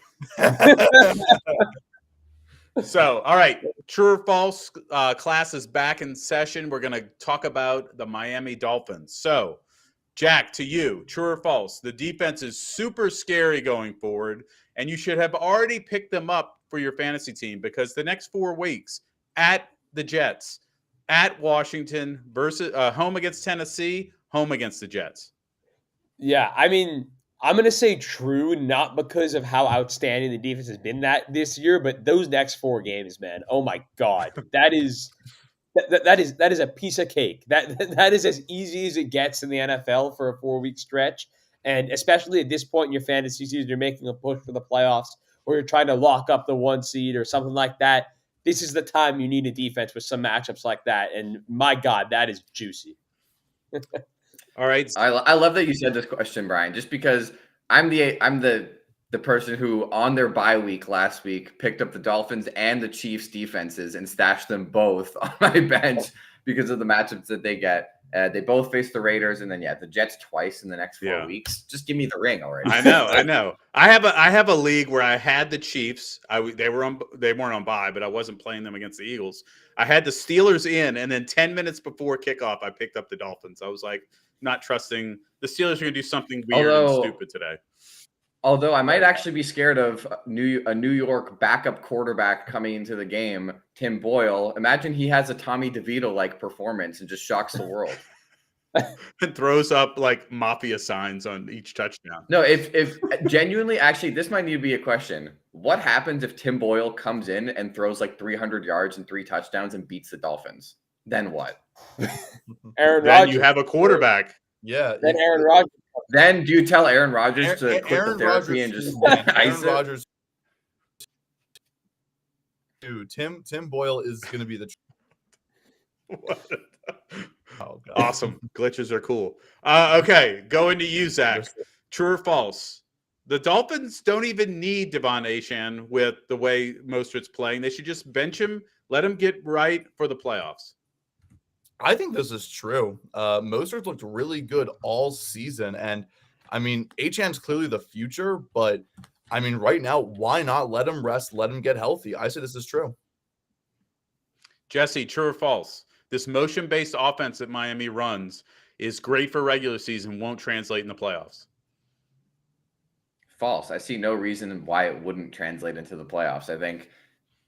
So, all right, true or false class is back in session. We're going to talk about the Miami Dolphins. So, Jack, to you, true or false? The defense is super scary going forward, and you should have already picked them up for your fantasy team, because the next 4 weeks at the Jets, at Washington, versus home against Tennessee, home against the Jets. Yeah, I mean, I'm going to say true, not because of how outstanding the defense has been this year, but those next 4 games, man. Oh my God, that is a piece of cake. That is as easy as it gets in the NFL for a 4-week stretch, and especially at this point in your fantasy season, you're making a push for the playoffs, or you're trying to lock up the 1 seed or something like that. This is the time you need a defense with some matchups like that, and my God, that is juicy. All right. I love that you said this question, Brian, just because I'm the person who on their bye week last week picked up the Dolphins and the Chiefs defenses and stashed them both on my bench because of the matchups that they get. They both face the Raiders and then the Jets twice in the next 4 weeks. Just give me the ring already. I know. I have a league where I had the Chiefs. They weren't on bye, but I wasn't playing them against the Eagles. I had the Steelers in, and then 10 minutes before kickoff, I picked up the Dolphins. I was like, not trusting the Steelers are going to do something weird and stupid today. Although I might actually be scared of a New York backup quarterback coming into the game, Tim Boyle. Imagine he has a Tommy DeVito-like performance and just shocks the world. And throws up mafia signs on each touchdown. No, if genuinely, actually, this might need to be a question. What happens if Tim Boyle comes in and throws 300 yards and 3 touchdowns and beats the Dolphins? Then what? Aaron Then Rodgers. You have a quarterback. Yeah. Then Aaron Rodgers. Then do you tell Aaron Rodgers to quit the therapy and just ice it? Rodgers. Dude, Tim Boyle is going to be the. Oh, God. Awesome. Glitches are cool. Okay, going to you, Zach. True or false? The Dolphins don't even need Devon Achane with the way Mostert's playing. They should just bench him, let him get right for the playoffs. I think this is true. Mostert looked really good all season. And, I mean, Achane's clearly the future. But, I mean, right now, why not let him rest, let him get healthy? I say this is true. Jesse, true or false? This motion-based offense that Miami runs is great for regular season, won't translate in the playoffs. False. I see no reason why it wouldn't translate into the playoffs. I think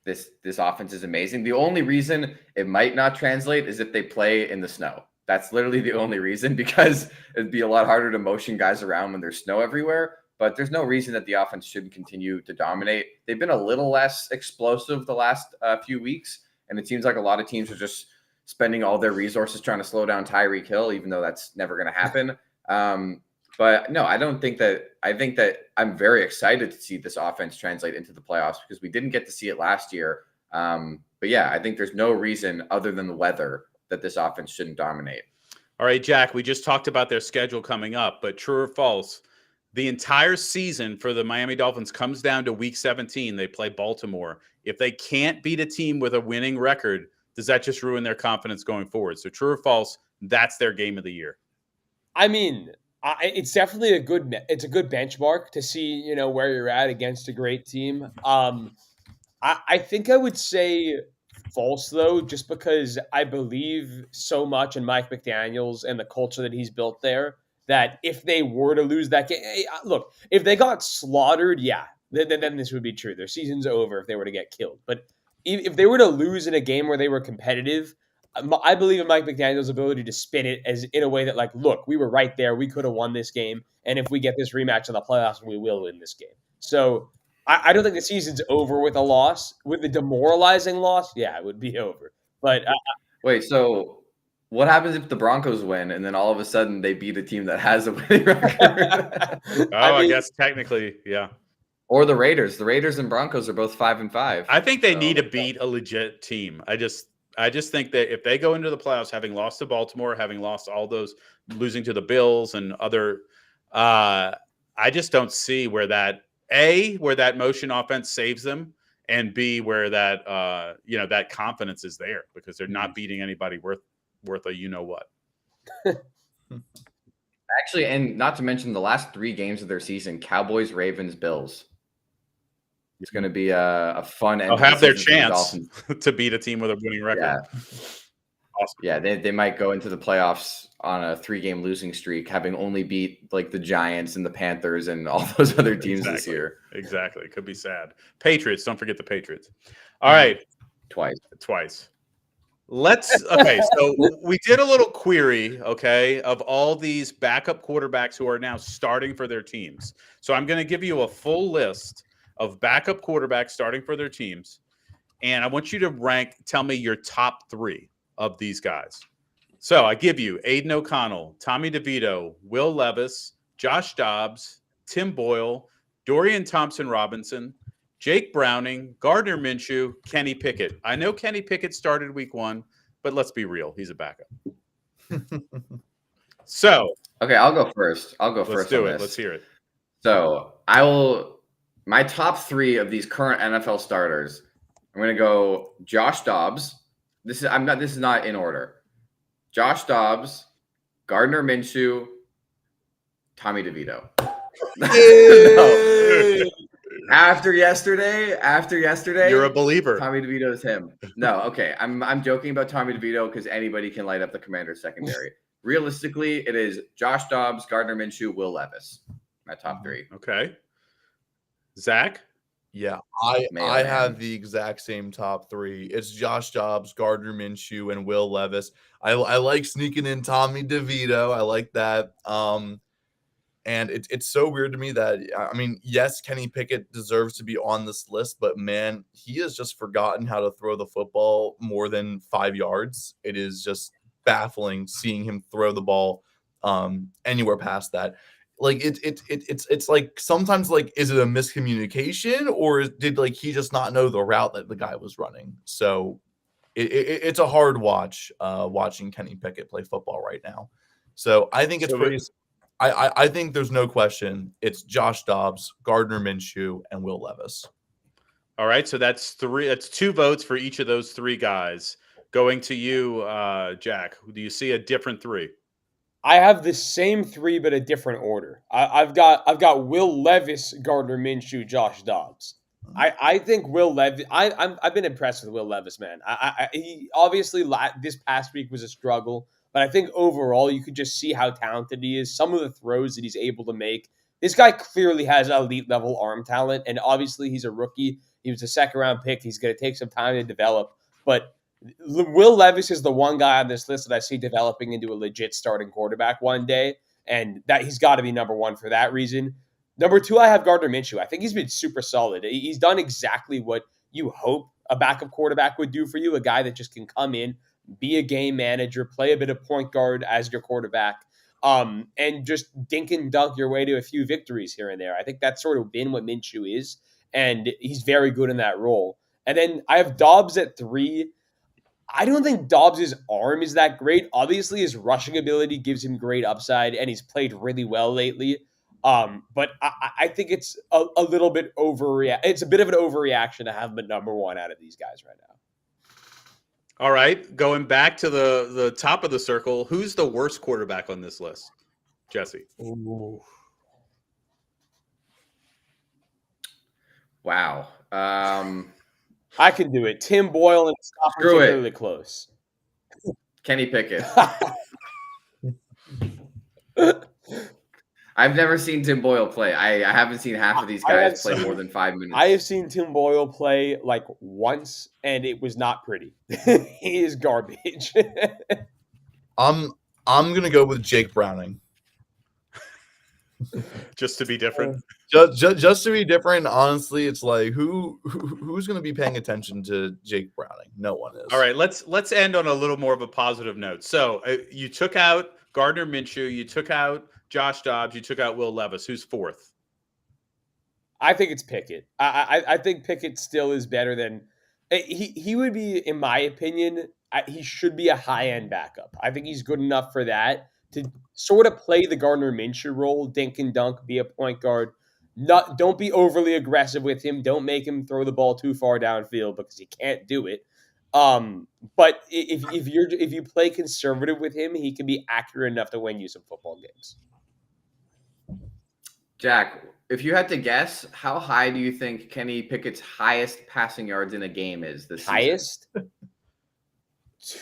this offense is amazing. The only reason it might not translate is if they play in the snow. That's literally the only reason, because it'd be a lot harder to motion guys around when there's snow everywhere. But there's no reason that the offense shouldn't continue to dominate. They've been a little less explosive the last few weeks, and it seems like a lot of teams are just spending all their resources trying to slow down Tyreek Hill, even though that's never going to happen. But no, I don't think that. I think that I'm very excited to see this offense translate into the playoffs because we didn't get to see it last year. But yeah, I think there's no reason other than the weather that this offense shouldn't dominate. All right, Jack, we just talked about their schedule coming up, but true or false, the entire season for the Miami Dolphins comes down to week 17. They play Baltimore. If they can't beat a team with a winning record, does that just ruin their confidence going forward? So true or false, that's their game of the year. I mean, it's definitely a good benchmark to see, where you're at against a great team. I think I would say false, though, just because I believe so much in Mike McDaniels and the culture that he's built there that if they were to lose that game, look, if they got slaughtered, yeah, then this would be true. Their season's over if they were to get killed. But if they were to lose in a game where they were competitive, I believe in Mike McDaniel's ability to spin it as in a way that, like, look, we were right there. We could have won this game. And if we get this rematch in the playoffs, we will win this game. So I don't think the season's over with a loss. With the demoralizing loss, yeah, it would be over. But wait, so what happens if the Broncos win and then all of a sudden they beat a team that has a winning record? I guess technically, yeah. Or the Raiders. The Raiders and Broncos are both 5-5. I think they need to beat a legit team. I just think that if they go into the playoffs having lost to Baltimore, having lost all those, losing to the Bills and other, I just don't see where that motion offense saves them, and B, where that that confidence is there because they're not beating anybody worth a what. Actually, and not to mention the last 3 games of their season: Cowboys, Ravens, Bills. It's going to be a fun. They'll have their chance to beat a team with a winning record. Yeah. Awesome. Yeah, they might go into the playoffs on a 3-game losing streak, having only beat like the Giants and the Panthers and all those other teams this year. Exactly. It could be sad. Patriots. Don't forget the Patriots. All right. Twice. Okay, so we did a little query, of all these backup quarterbacks who are now starting for their teams. So I'm going to give you a full list of backup quarterbacks starting for their teams. And I want you to tell me your top 3 of these guys. So I give you Aiden O'Connell, Tommy DeVito, Will Levis, Josh Dobbs, Tim Boyle, Dorian Thompson-Robinson, Jake Browning, Gardner Minshew, Kenny Pickett. I know Kenny Pickett started week 1, but let's be real. He's a backup. So. Okay, I'll go first. Let's do it. Let's hear it. So my top 3 of these current NFL starters, I'm going to go Josh Dobbs. This is not in order. Josh Dobbs, Gardner Minshew, Tommy DeVito. No. After yesterday, you're a believer. Tommy DeVito is him. No, okay. I'm joking about Tommy DeVito because anybody can light up the Commanders secondary. Realistically, it is Josh Dobbs, Gardner Minshew, Will Levis. My top 3. Okay. Zach? Yeah, I have the exact same top 3. It's Josh Dobbs, Gardner Minshew, and Will Levis. I like sneaking in Tommy DeVito. I like that. And it's so weird to me that, yes, Kenny Pickett deserves to be on this list, but man, he has just forgotten how to throw the football more than 5 yards. It is just baffling seeing him throw the ball anywhere past that. Like it's like sometimes, like, is it a miscommunication or did he just not know the route that the guy was running? So it's a hard watch watching Kenny Pickett play football right now. So I think it's pretty. I think there's no question. It's Josh Dobbs, Gardner Minshew, and Will Levis. All right, so that's 3. That's 2 votes for each of those 3 guys. Going to you, Jack. Do you see a different 3? I have the same 3, but a different order. I've got Will Levis, Gardner Minshew, Josh Dobbs. I think Will Levis. I've been impressed with Will Levis, man. He obviously this past week was a struggle, but I think overall you could just see how talented he is. Some of the throws that he's able to make. This guy clearly has elite level arm talent, and obviously he's a rookie. He was a 2nd-round pick. He's going to take some time to develop, but Will Levis is the one guy on this list that I see developing into a legit starting quarterback one day, and that he's got to be number 1 for that reason. Number 2, I have Gardner Minshew. I think he's been super solid. He's done exactly what you hope a backup quarterback would do for you, a guy that just can come in, be a game manager, play a bit of point guard as your quarterback, and just dink and dunk your way to a few victories here and there. I think that's sort of been what Minshew is, and he's very good in that role. And then I have Dobbs at 3. I don't think Dobbs' arm is that great. Obviously, his rushing ability gives him great upside, and he's played really well lately. But I think it's a little bit it's a bit of an overreaction to have him at number 1 out of these guys right now. All right, going back to the top of the circle, who's the worst quarterback on this list? Jesse. Ooh. Wow. I can do it. Tim Boyle, and it's not Screw it. particularly close. Kenny Pickett. I've never seen Tim Boyle play. I haven't seen half of these guys play more than 5 minutes. I have seen Tim Boyle play like once, and it was not pretty. He is garbage. I'm gonna go with Jake Browning. Just to be different. Just to be different, honestly, it's like who's going to be paying attention to Jake Browning? No one is. All right, let's end on a little more of a positive note. So you took out Gardner Minshew, you took out Josh Dobbs, you took out Will Levis. Who's 4th? I think it's Pickett. I think Pickett still is better than he would be, in my opinion. He should be a high-end backup. I think he's good enough for that, to sort of play the Gardner Minshew role, dink and dunk, be a point guard. Don't be overly aggressive with him. Don't make him throw the ball too far downfield because he can't do it. But if you play conservative with him, he can be accurate enough to win you some football games. Jack, if you had to guess, how high do you think Kenny Pickett's highest passing yards in a game is this season? Highest?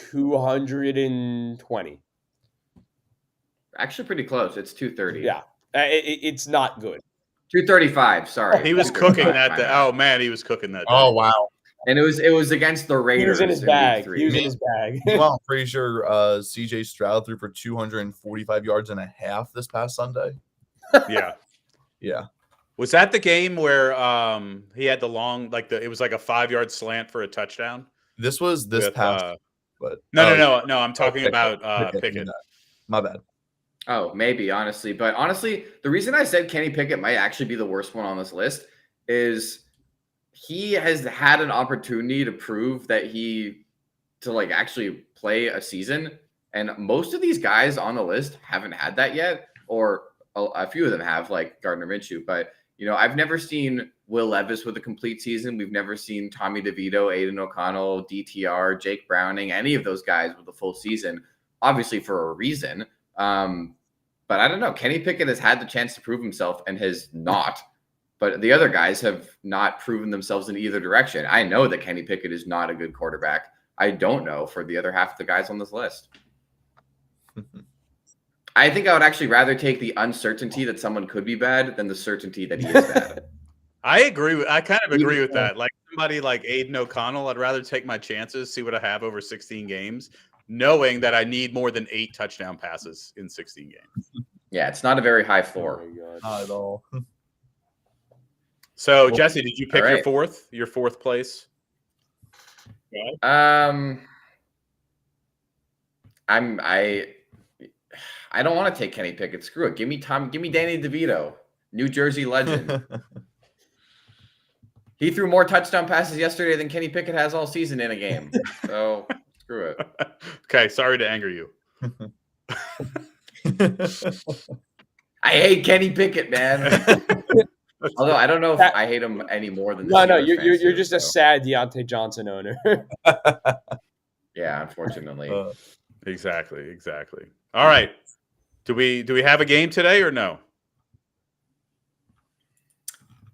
220. Actually, pretty close. It's 230. Yeah, it's not good. 235. Sorry, He was cooking that day. Oh man, he was cooking that day. Oh wow! And it was against the Raiders. He was in his in bag. week 3. He was in his bag. Well, I'm pretty sure CJ Stroud threw for 245 yards and a half this past Sunday. Yeah. Yeah. Was that the game where he had the long, it was like a 5-yard slant for a touchdown? This was this With, past. But No. I'm talking Pickett. about Pickett. My bad. Oh, maybe, honestly. But honestly, the reason I said Kenny Pickett might actually be the worst one on this list is he has had an opportunity to prove that actually play a season. And most of these guys on the list haven't had that yet, or a few of them have, like Gardner Minshew. But, I've never seen Will Levis with a complete season. We've never seen Tommy DeVito, Aiden O'Connell, DTR, Jake Browning, any of those guys with a full season, obviously for a reason. But I don't know. Kenny Pickett has had the chance to prove himself and has not. But the other guys have not proven themselves in either direction. I know that Kenny Pickett is not a good quarterback. I don't know for the other half of the guys on this list. I think I would actually rather take the uncertainty that someone could be bad than the certainty that he is bad. I kind of agree with that. Like somebody like Aiden O'Connell, I'd rather take my chances, see what I have over 16 games, knowing that I need more than 8 touchdown passes in 16 games. Yeah, it's not a very high floor. Oh my God. Not at all. So, Jesse, did you pick All right. your fourth place? I don't want to take Kenny Pickett. Screw it. Give me Danny DeVito, New Jersey legend. He threw more touchdown passes yesterday than Kenny Pickett has all season in a game. So screw it. Okay, sorry to anger you. I hate Kenny Pickett, man. Although I don't know if I hate him any more than the No, Steelers you're fans do, just a so. sad Deontay Johnson owner. Yeah, unfortunately. Exactly. All right. Do we have a game today or no?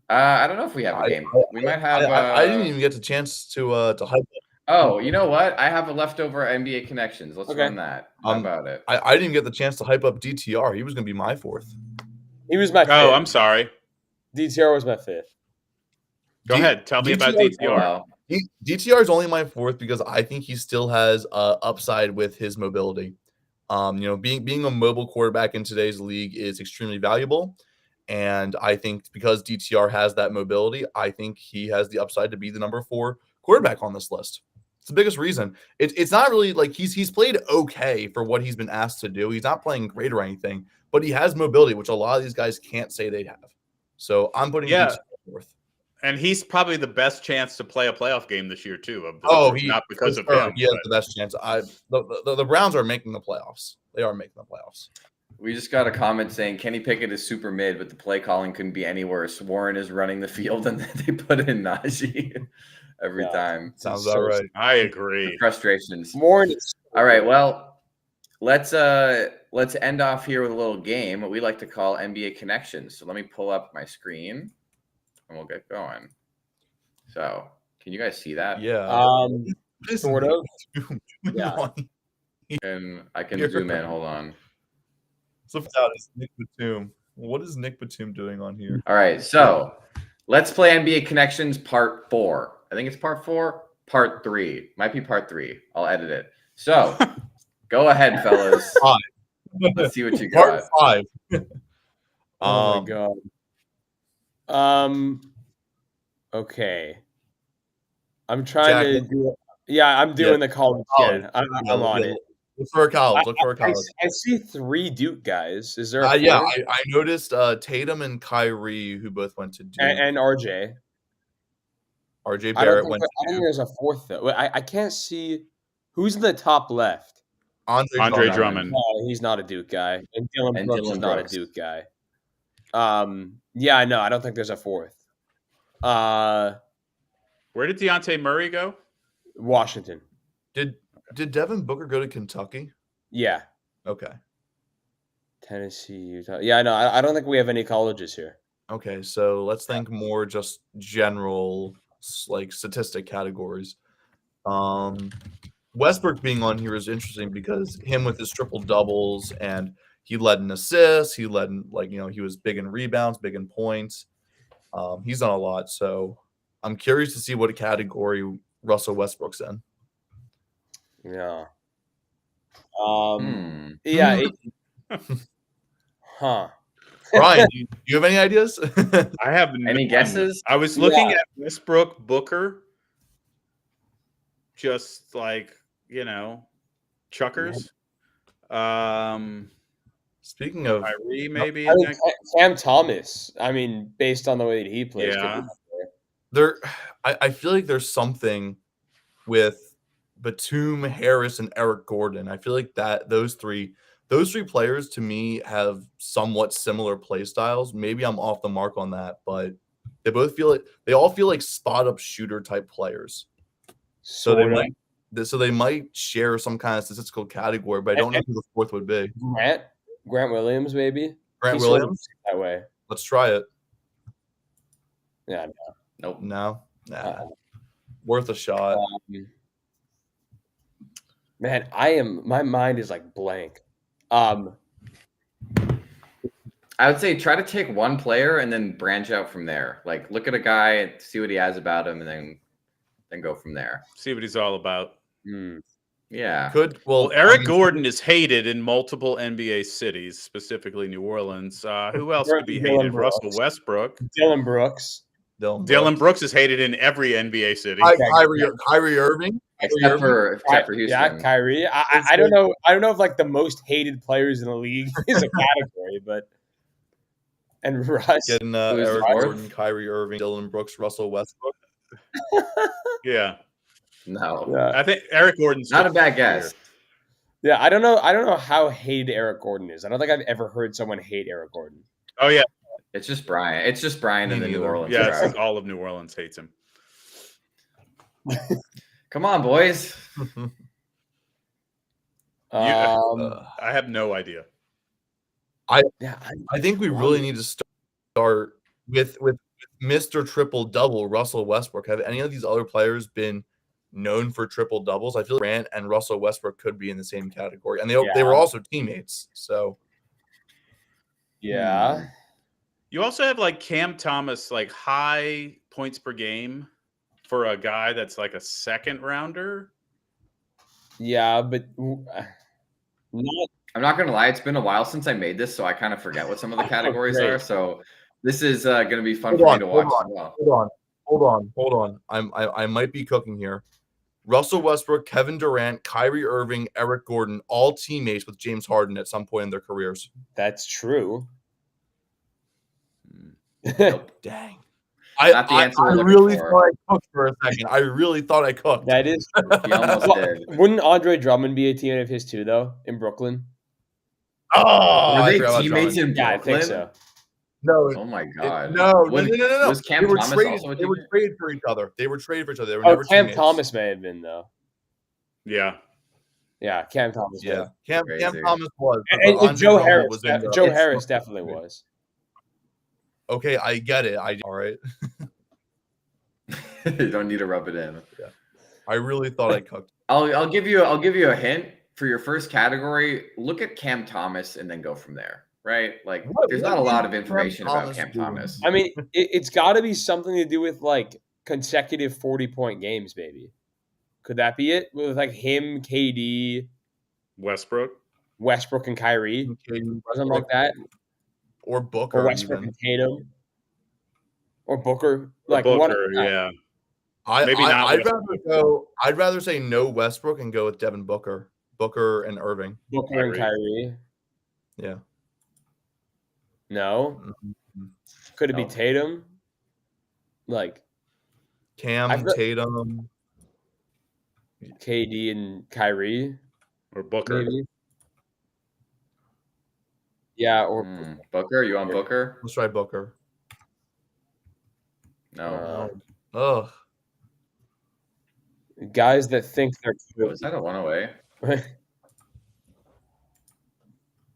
I don't know if we have a game. We might have. I didn't even get the chance to hype it. Oh, you know what? I have a leftover NBA connections. Let's Okay. run that. How about it? I didn't even get the chance to hype up DTR. He was going to be my 4th. He was my fifth. Oh, I'm sorry. DTR was my 5th. Go ahead. Tell me about DTR. DTR. Well, DTR is only my 4th because I think he still has upside with his mobility. Being a mobile quarterback in today's league is extremely valuable. And I think because DTR has that mobility, I think he has the upside to be the number 4 quarterback on this list. It's the biggest reason. It's not really like he's played okay for what he's been asked to do. He's not playing great or anything, but he has mobility, which a lot of these guys can't say they have. So I'm putting Yeah. fourth. And he's probably the best chance to play a playoff game this year too. Not because of him. He has the best chance. The Browns are making the playoffs. They are making the playoffs. We just got a comment saying Kenny Pickett is super mid, but the play calling couldn't be any worse. Warren is running the field, and they put in Najee every time. Sounds about right. I agree. Frustrations. Warren is All right, well, let's end off here with a little game, what we like to call NBA Connections. So let me pull up my screen, and we'll get going. So, can you guys see that? Yeah. Sort of. Yeah. And I can zoom in. Hold on. So out is Nick Batum. What is Nick Batum doing on here? All right, so let's play NBA Connections Part 4. I think it's Part 4, Part 3. Might be Part 3. I'll edit it. So, go ahead, fellas. Let's see what you got. Part 5. Oh my god. Okay. I'm trying to do it. Yeah, I'm doing the college kid. I'm on it. Look for a college. Look for a college. I see 3 Duke guys. Is there a Yeah, fourth? I noticed Tatum and Kyrie, who both went to Duke. And RJ. RJ I Barrett don't went think to Duke. there's a fourth though. I can't see who's in the top left. Andre Drummond. No, he's not a Duke guy. And Dylan Brooks is not a Brooks. Duke guy. Yeah, no, I don't think there's a fourth. Where did Deontay Murray go? Washington. Did Devin Booker go to Kentucky? Yeah. Okay. Tennessee, Utah. Yeah, no, I don't think we have any colleges here. Okay, so let's think more just general like statistic categories. Westbrook being on here is interesting because him with his triple doubles, and he led in assists, he led in he was big in rebounds, big in points. He's done a lot, so I'm curious to see what category Russell Westbrook's in. Yeah. Yeah. Huh. Brian, do you have any ideas? I have Any guesses? I was looking at Westbrook, Booker, just chuckers. Speaking of Kyrie, maybe. I mean, Cam Thomas. I mean, based on the way that he plays. Yeah. I feel like there's something with Batum, Harris, and Eric Gordon. I feel like that those three players to me have somewhat similar play styles. Maybe I'm off the mark on that, but they all feel like spot up shooter type players. So they might share some kind of statistical category, but I don't know who the fourth would be. Grant Williams, maybe. Grant Williams? That way. Let's try it. Yeah. Nope. No. Nah. Worth a shot. Man, my mind is like blank. I would say try to take one player and then branch out from there. Like look at a guy, see what he has about him, and then go from there. See what he's all about. Yeah. Well, Eric Gordon is hated in multiple NBA cities, specifically New Orleans. Who else could be hated? Russell Westbrook. Dylan Brooks. Dylan Brooks is hated in every NBA city. Kyrie Irving. Except for Houston. Yeah, Kyrie. I don't know. I don't know if like the most hated players in the league is a category, but and Russ. Getting Eric Gordon, Kyrie Irving, Dylan Brooks, Russell Westbrook. Yeah. No. Yeah. I think Eric Gordon's not a bad guess. Yeah, I don't know how hated Eric Gordon is. I don't think I've ever heard someone hate Eric Gordon. Oh yeah. It's just Brian. It's just Brian in the New Orleans. Yeah, all of New Orleans hates him. Come on, boys. I have no idea. I think we really need to start with Mr. Triple Double, Russell Westbrook. Have any of these other players been known for triple doubles? I feel like Grant and Russell Westbrook could be in the same category, and they were also teammates. So yeah. You also have like Cam Thomas, like high points per game for a guy that's like a second rounder. Yeah, but I'm not gonna lie, it's been a while since I made this, so I kind of forget what some of the categories are. So this is gonna be fun for me to watch as well. Hold on. Hold on. I might be cooking here. Russell Westbrook, Kevin Durant, Kyrie Irving, Eric Gordon, all teammates with James Harden at some point in their careers. That's true. Nope. Dang. Not the answer I we're looking really for. thought I cooked for a second. I really thought I cooked. That is true. He almost did. Wouldn't Andre Drummond be a teammate of his too, though, in Brooklyn? Oh, Were I they forgot about teammates Drummond. in Yeah, I Brooklyn? think so. No, Oh my god. no. Was Cam They were Thomas traded. also a They were teammate? traded for each other. They were traded for each other. They were Oh, never Cam teammates. Thomas may have been, though. Yeah. Yeah, Cam Thomas. Yeah, was. Cam Crazy. Thomas was. but And Andre Joe Drummond Harris. was in the- Joe Harris definitely was. Okay, I get it. All right. You don't need to rub it in. I really thought I cooked. I'll give you a hint for your first category. Look at Cam Thomas and then go from there. Right? Like, there's not a lot of information about Cam Thomas. I mean, it's got to be something to do with like consecutive 40-point games, maybe. Could that be it? With like him, KD, Westbrook. and Kyrie, something like that, Or Booker. or Westbrook even. and Tatum, or Booker. Or Like one. Booker, yeah. Maybe not I'd Westbrook. rather go. I'd rather say no Westbrook and go with Devin Booker, and Irving. Booker and Kyrie. Yeah. No. Mhm. Could it be No. Tatum? Like Cam, I've got- Tatum. KD and Kyrie, Or Booker. maybe. Yeah, or Booker, you on Booker? Let's try Booker. No. Ugh. guys that think they're Was that a one away?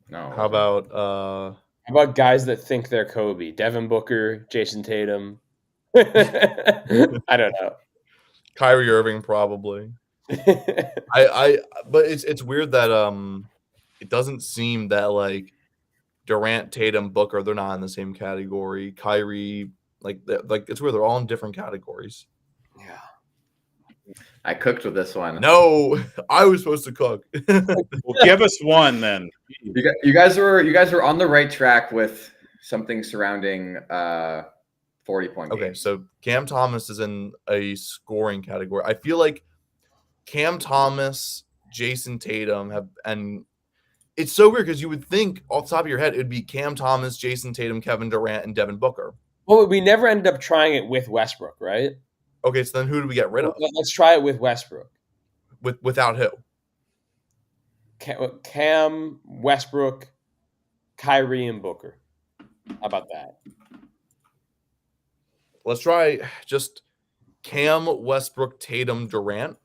No. How about How about guys that think they're Kobe? Devin Booker, Jason Tatum. I don't know. Kyrie Irving? Probably. But it's weird that it doesn't seem that like Durant, Tatum, Booker, they're not in the same category. Kyrie, like it's weird, they're all in different categories. Yeah. I cooked with this one. No, I was supposed to cook. Well, give us one then. You guys were on the right track with something surrounding 40-point Okay, games. so Cam Thomas is in a scoring category. I feel like Cam Thomas, Jason Tatum and it's so weird because you would think off the top of your head it would be Cam Thomas, Jason Tatum, Kevin Durant, and Devin Booker. Well, we never ended up trying it with Westbrook, right? Okay, so then who do we get rid of? Let's try it with Westbrook. Without who? Cam, Westbrook, Kyrie, and Booker. How about that? Let's try just Cam, Westbrook, Tatum, Durant.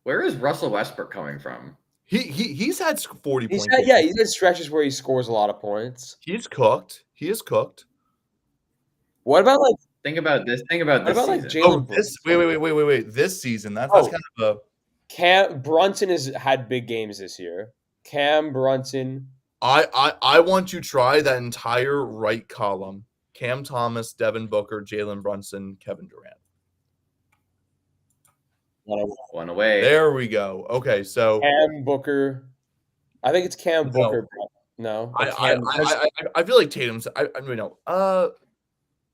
Where is Russell Westbrook coming from? He's had 40 He's points. had stretches where he scores a lot of points. He's cooked. He is cooked. What about like Think about this. Think about What this about, like, season. Jalen Wait. This season. That's Oh. kind of a Cam Brunson has had big games this year. Cam Brunson. I want you to try that entire right column. Cam Thomas, Devin Booker, Jalen Brunson, Kevin Durant. One away. There we go. Okay, so Cam Booker. I think it's Cam No. Booker. No. I feel like Tatum's. I mean, no.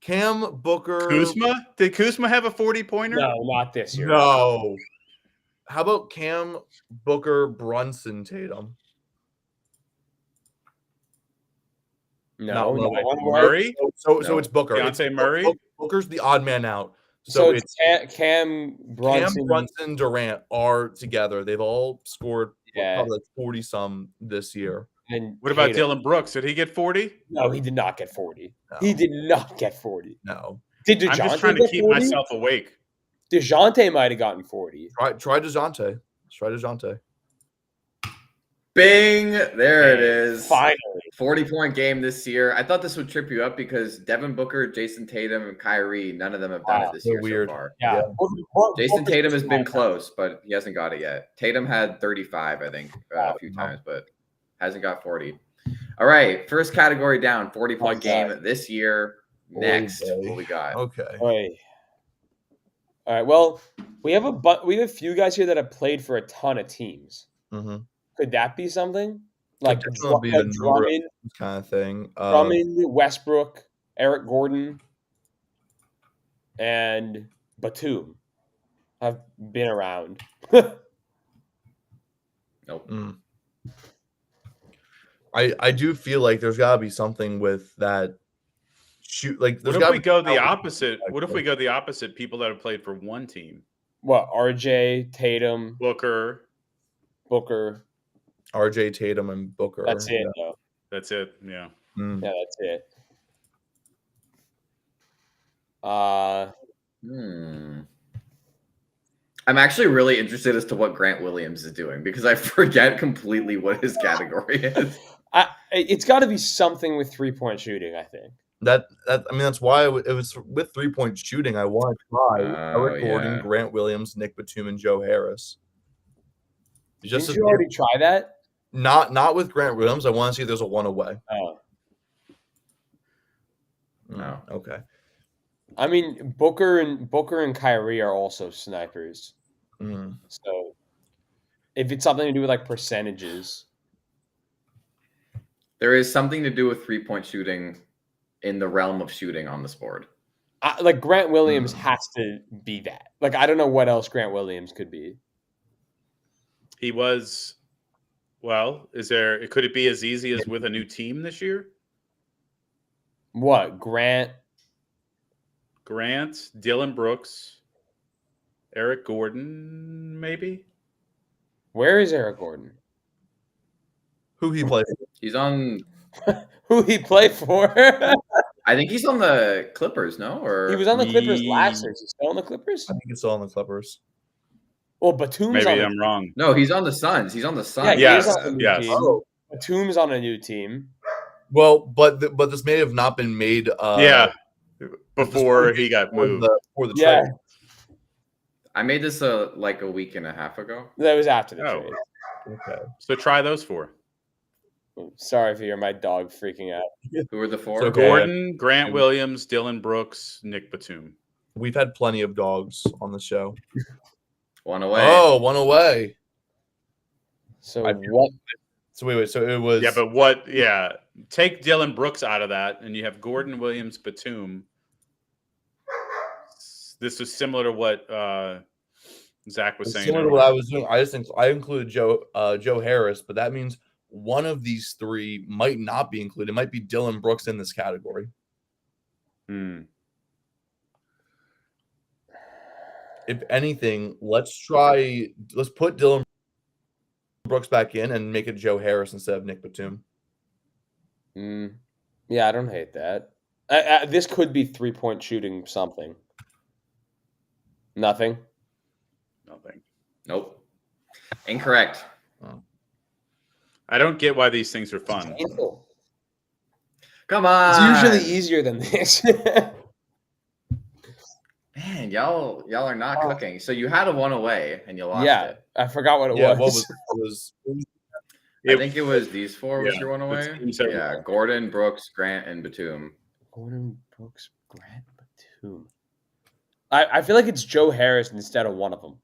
Cam Booker. Kuzma? Did Kuzma have a 40-pointer? No, not this year. No. How about Cam Booker, Brunson, Tatum? No. No, Murray? So No. it's Booker. Deontay It's Murray? Booker's the odd man out. So So it's it's Cam Brunson. Cam, Brunson, Durant are together. They've all scored Yeah. probably like 40 some this year. And What about Tatum. Dylan Brooks? Did he get 40? No, he did not get 40. No. He did not get 40. No. Did DeJounte I'm just trying to get keep 40? myself awake. DeJounte might have gotten 40. Try DeJounte. Try DeJounte. Bing! There it is. Finally. 40-point game this year. I thought this would trip you up because Devin Booker, Jason Tatum, and Kyrie, none of them have done Wow, it this so year weird. so far. Yeah. Jason Tatum has been close, but he hasn't got it yet. Tatum had 35, I think, a few times, but hasn't got 40. All right, first category down, 40-point Okay. game this year. Next, what we got? Okay. Oy. All right. Well, we have a few guys here that have played for a ton of teams. Mm-hmm. Could that be something? Like definitely be a number of- Drummond, Kind of thing. Drummond, Westbrook, Eric Gordon. and Batum have been around. Nope. I do feel like there's got to be something with that shoot. Like, What there's if got we to be go the opposite? What if we go the opposite? People that have played for one team: What? RJ, Tatum, Booker. RJ, Tatum, and Booker. That's it, though. That's it. Yeah. Mm. Yeah, that's it. I'm actually really interested as to what Grant Williams is doing because I forget completely what his category is. It's got to be something with 3-point shooting, I think. That I mean, that's why it was with 3-point shooting. I want to try Eric Gordon, yeah. Grant Williams, Nick Batum, and Joe Harris. Just Didn't you already try that? Not with Grant Williams. I want to see if there's a one away. Oh, No. Okay. I mean, Booker and Kyrie are also snipers. Mm. So, if it's something to do with like percentages, There is something to do with 3-point shooting in the realm of shooting on this board. like Grant Williams has to be that. Like, I don't know what else Grant Williams could be. He was. Well, could it be as easy as with a new team this year? What? Grant, Dylan Brooks, Eric Gordon, maybe? where is Eric Gordon? Who he played? He's on. Who he play for? I think he's on the Clippers, no? Or He was on the Clippers last year. Is he still on the Clippers? I think it's all on the Clippers. Well, Batum's Maybe on. I'm wrong. No, he's on the Suns. He's on the Suns. Yeah, he is Yes, on a new yes. team. Oh. Batum's on a new team. Well, but this may have not been made. Yeah, before he got moved. For the Yeah. trade. I made this like a week and a half ago. That was after the Oh. trade. Okay. So try those four. Sorry if you hear my dog freaking out. Who are the four? So Gordon, Grant Williams, Dylan Brooks, Nick Batum. We've had plenty of dogs on the show. One away. Oh, one away. So I- what? So wait. So it was. Yeah, but what? Yeah, take Dylan Brooks out of that, and you have Gordon, Williams, Batum. This is similar to what Zach was saying. similar to what I was doing. I just think I included Joe Harris, but that means one of these three might not be included. It might be Dylan Brooks in this category. If anything, let's put Dylan Brooks back in and make it Joe Harris instead of Nick Batum. Yeah, I don't hate that. This could be 3-point shooting something. Nothing. Nope. Incorrect. I don't get why these things are fun. Painful. Come on. It's usually easier than this. Man, y'all are not cooking. So you had a one away and you lost Yeah, it. I forgot what it Yeah, was. what was I think it was these four was Yeah, your one away. Batum's Yeah, everywhere. Gordon, Brooks, Grant, and Batum. Gordon, Brooks, Grant, Batum. I feel like it's Joe Harris instead of one of them.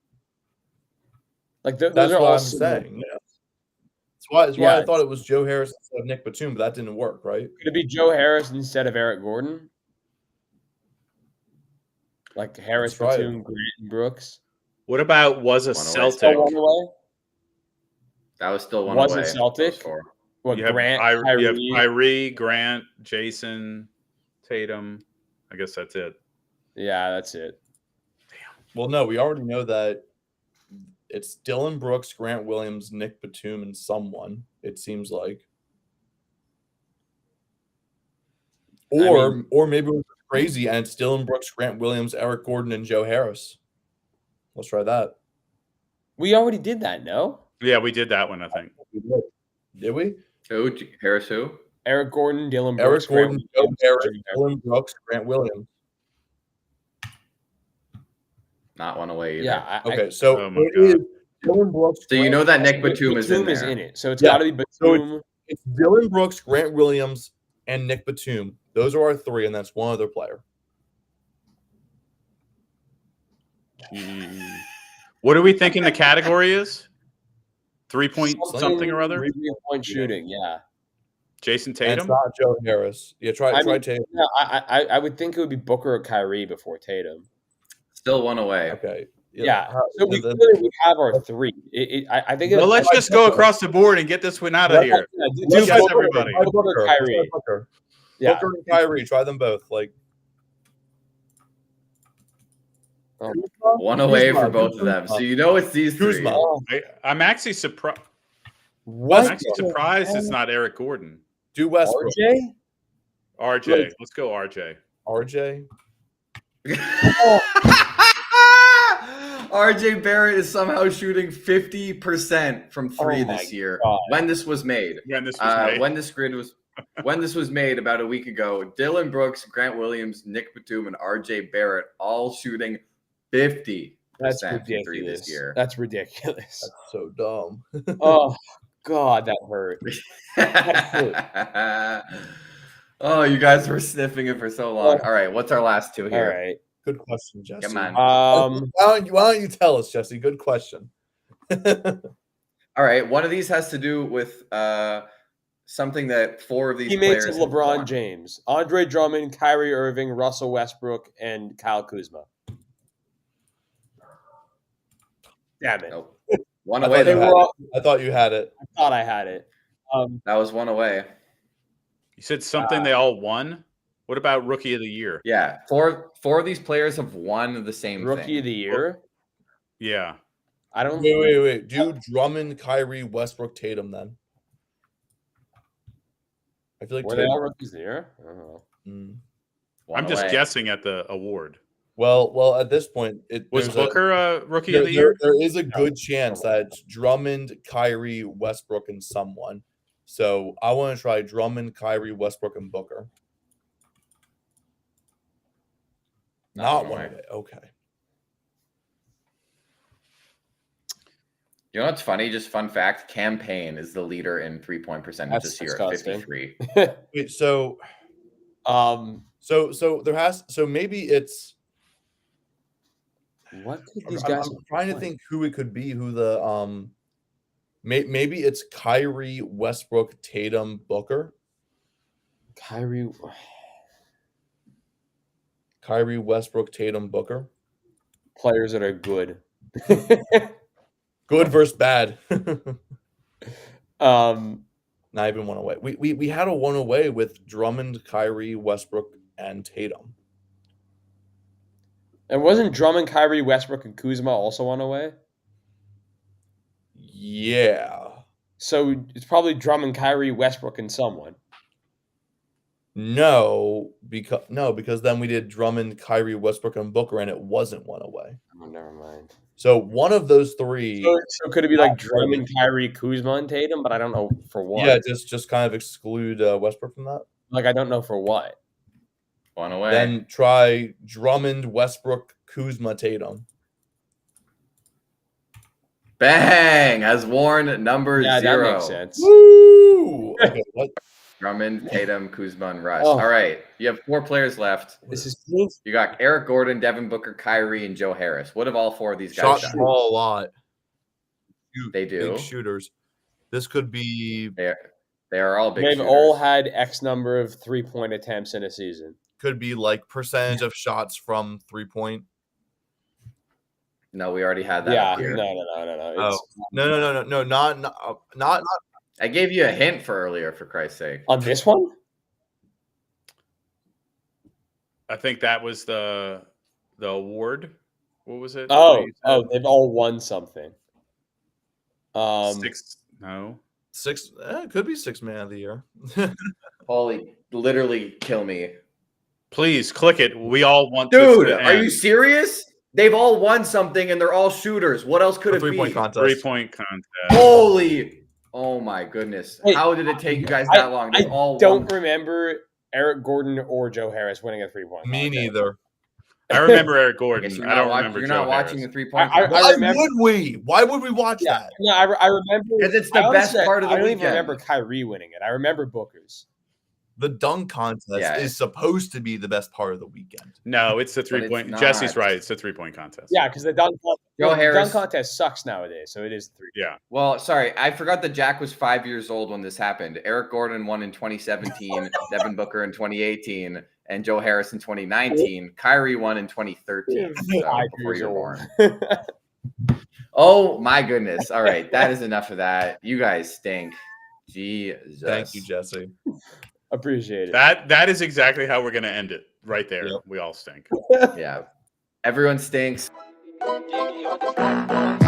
Like those That's are what all I'm similar. saying. Yeah. That's why I Yeah. thought it was Joe Harris instead of Nick Batum, but that didn't work, right? Could it be Joe Harris instead of Eric Gordon? Like Harris, Let's try Batum, Grant, and Brooks. What about was a One away. Celtic? Still one away. That was still one Was away. it Celtic? Those four. What You have, Grant, you have Kyrie? Kyrie, Grant, Jason, Tatum. I guess that's it. Yeah, that's it. Well, no, we already know that it's Dylan Brooks, Grant Williams, Nick Batum, and someone, it seems like. Or maybe it was crazy and it's Dylan Brooks, Grant Williams, Eric Gordon, and Joe Harris. Let's try that. We already did that, no? Yeah, we did that one, I think. Did we? Who? Harris who? Eric Gordon, Dylan Eric Brooks, Gordon, Grant Joe Williams, Harris, Joe Harris. Dylan Brooks, Grant Williams. Not one away either. Yeah. Okay, so Oh my it God. is Dylan Brooks. So you know that Nick Batum is in there. it. So it's Yeah. got to be So Batum. It's Dylan Brooks, Grant Williams, and Nick Batum. Those are our three, and that's one other player. What are we thinking the category is? 3-point something or other? 3-point shooting, yeah. Jason And Tatum. it's not Joe Harris. Yeah, try Tatum. No, I would think it would be Booker or Kyrie before Tatum. Still one away. Okay. Yeah. So we clearly have our three. I think. Well, let's just go across the board and get this one out of here. Do Yes, everybody. Booker, Kyrie. Booker. Yeah. Booker and Kyrie. Try them both. Like One away for both of them. So you know it's these three. I'm actually surprised. What? I'm actually surprised it's not Eric Gordon. do Westbrook. RJ. Let's go RJ. RJ. RJ Barrett is somehow shooting 50% from three this year. God. When this was made. When this was made. When this was made about a week ago, Dylan Brooks, Grant Williams, Nick Batum, and RJ Barrett all shooting 50% That's from three ridiculous. this year. That's ridiculous. That's so dumb. Oh God, that hurt. Oh, you guys were sniffing it for so long. All right, what's our last two All here? right. Good question, Jesse. Come on. Why don't you tell us, Jesse? Good question. All right, one of these has to do with something that four of these Teammates players of have LeBron won. James, Andre Drummond, Kyrie Irving, Russell Westbrook, and Kyle Kuzma. Damn it! Nope. One I away. thought you had it. I thought I had it. That was one away. You said something they all won? What about Rookie of the Year? Yeah, four of these players have won the same Rookie thing. of the year. Yeah. I don't. Wait. Do Drummond, Kyrie, Westbrook, Tatum then. I feel like Were they all rookies of the year? I don't know. One I'm just away. guessing at the award. Well, at this point, Was Booker Rookie of the there Year? is a good chance that it's Drummond, Kyrie, Westbrook, and someone. So I want to try Drummond, Kyrie, Westbrook, and Booker. Not one away. Okay. You know what's funny? Just fun fact: Campaign is the leader in 3-point percentage That's this year disgusting. at 53. Wait, so there has maybe it's. What could these guys? I'm trying to think who it could be. Who the maybe it's Kyrie, Westbrook, Tatum, Booker. Kyrie, Westbrook, Tatum, Booker. players that are good. Good versus bad. Um, Not even one away. We had a one away with Drummond, Kyrie, Westbrook, and Tatum. and wasn't Drummond, Kyrie, Westbrook, and Kuzma also on away? Yeah. So it's probably Drummond, Kyrie, Westbrook, and someone. No, because then we did Drummond, Kyrie, Westbrook, and Booker, and it wasn't one away. Oh, never mind. So one of those three. So could it be like Drummond, Kyrie, Kuzma, and Tatum? But I don't know for what. Yeah, just kind of exclude Westbrook from that. Like I don't know for what. One away. Then try Drummond, Westbrook, Kuzma, Tatum. Bang! Has worn number Yeah, 0. that makes sense. Woo! Okay, what? Drummond, Tatum, Kuzma, and Russ. Oh. All right, you have 4 players left. This is painful. You got Eric Gordon, Devin Booker, Kyrie, and Joe Harris. What have all 4 of these guys Shot done? small a lot. They do. Big shooters. This could be They are all big They've shooters. all had X number of 3-point attempts in a season. like percentage of shots from 3-point. No, we already had that. Yeah, up here. no. Oh. No, not I gave you a hint for earlier, for Christ's sake. On this one? I think that was the award. What was it? Oh, they've all won something. 6. No. 6. It could be 6 man of the year. Holy, literally kill me. Please click it. We all want this Dude, to are you end. serious? They've all won something and they're all shooters. What else could A it be? 3-point contest. 3-point contest. Holy. Oh my goodness. Wait, How did it take you guys that long? They've all Don't won. remember Eric Gordon or Joe Harris winning a 3-point. Me contest. neither. I remember Eric I Gordon. guess I don't remember You're Joe not watching Harris. the 3-point I contest. Why remember- would we? Why would we watch that? No, I remember. Because it's the I best honestly- part of the I don't even weekend. remember Kyrie winning it. I remember Booker's. The dunk contest is supposed to be the best part of the weekend. No, it's the But it's 3-point. not. Jesse's right. It's the 3-point contest. Yeah, because the dunk Joe The Harris. dunk contest sucks nowadays, so it is 3. Yeah. Well, sorry, I forgot that Jack was 5 years old when this happened. Eric Gordon won in 2017, Devin Booker in 2018, and Joe Harris in 2019. Kyrie won in 2013, so 5 before years you were old. born. Oh my goodness! All right, that is enough of that. You guys stink. Jesus. Thank you, Jesse. Appreciate it. That is exactly how we're going to end it. Right there. Yep. We all stink. Yeah, everyone stinks. Diggy on the track, boy.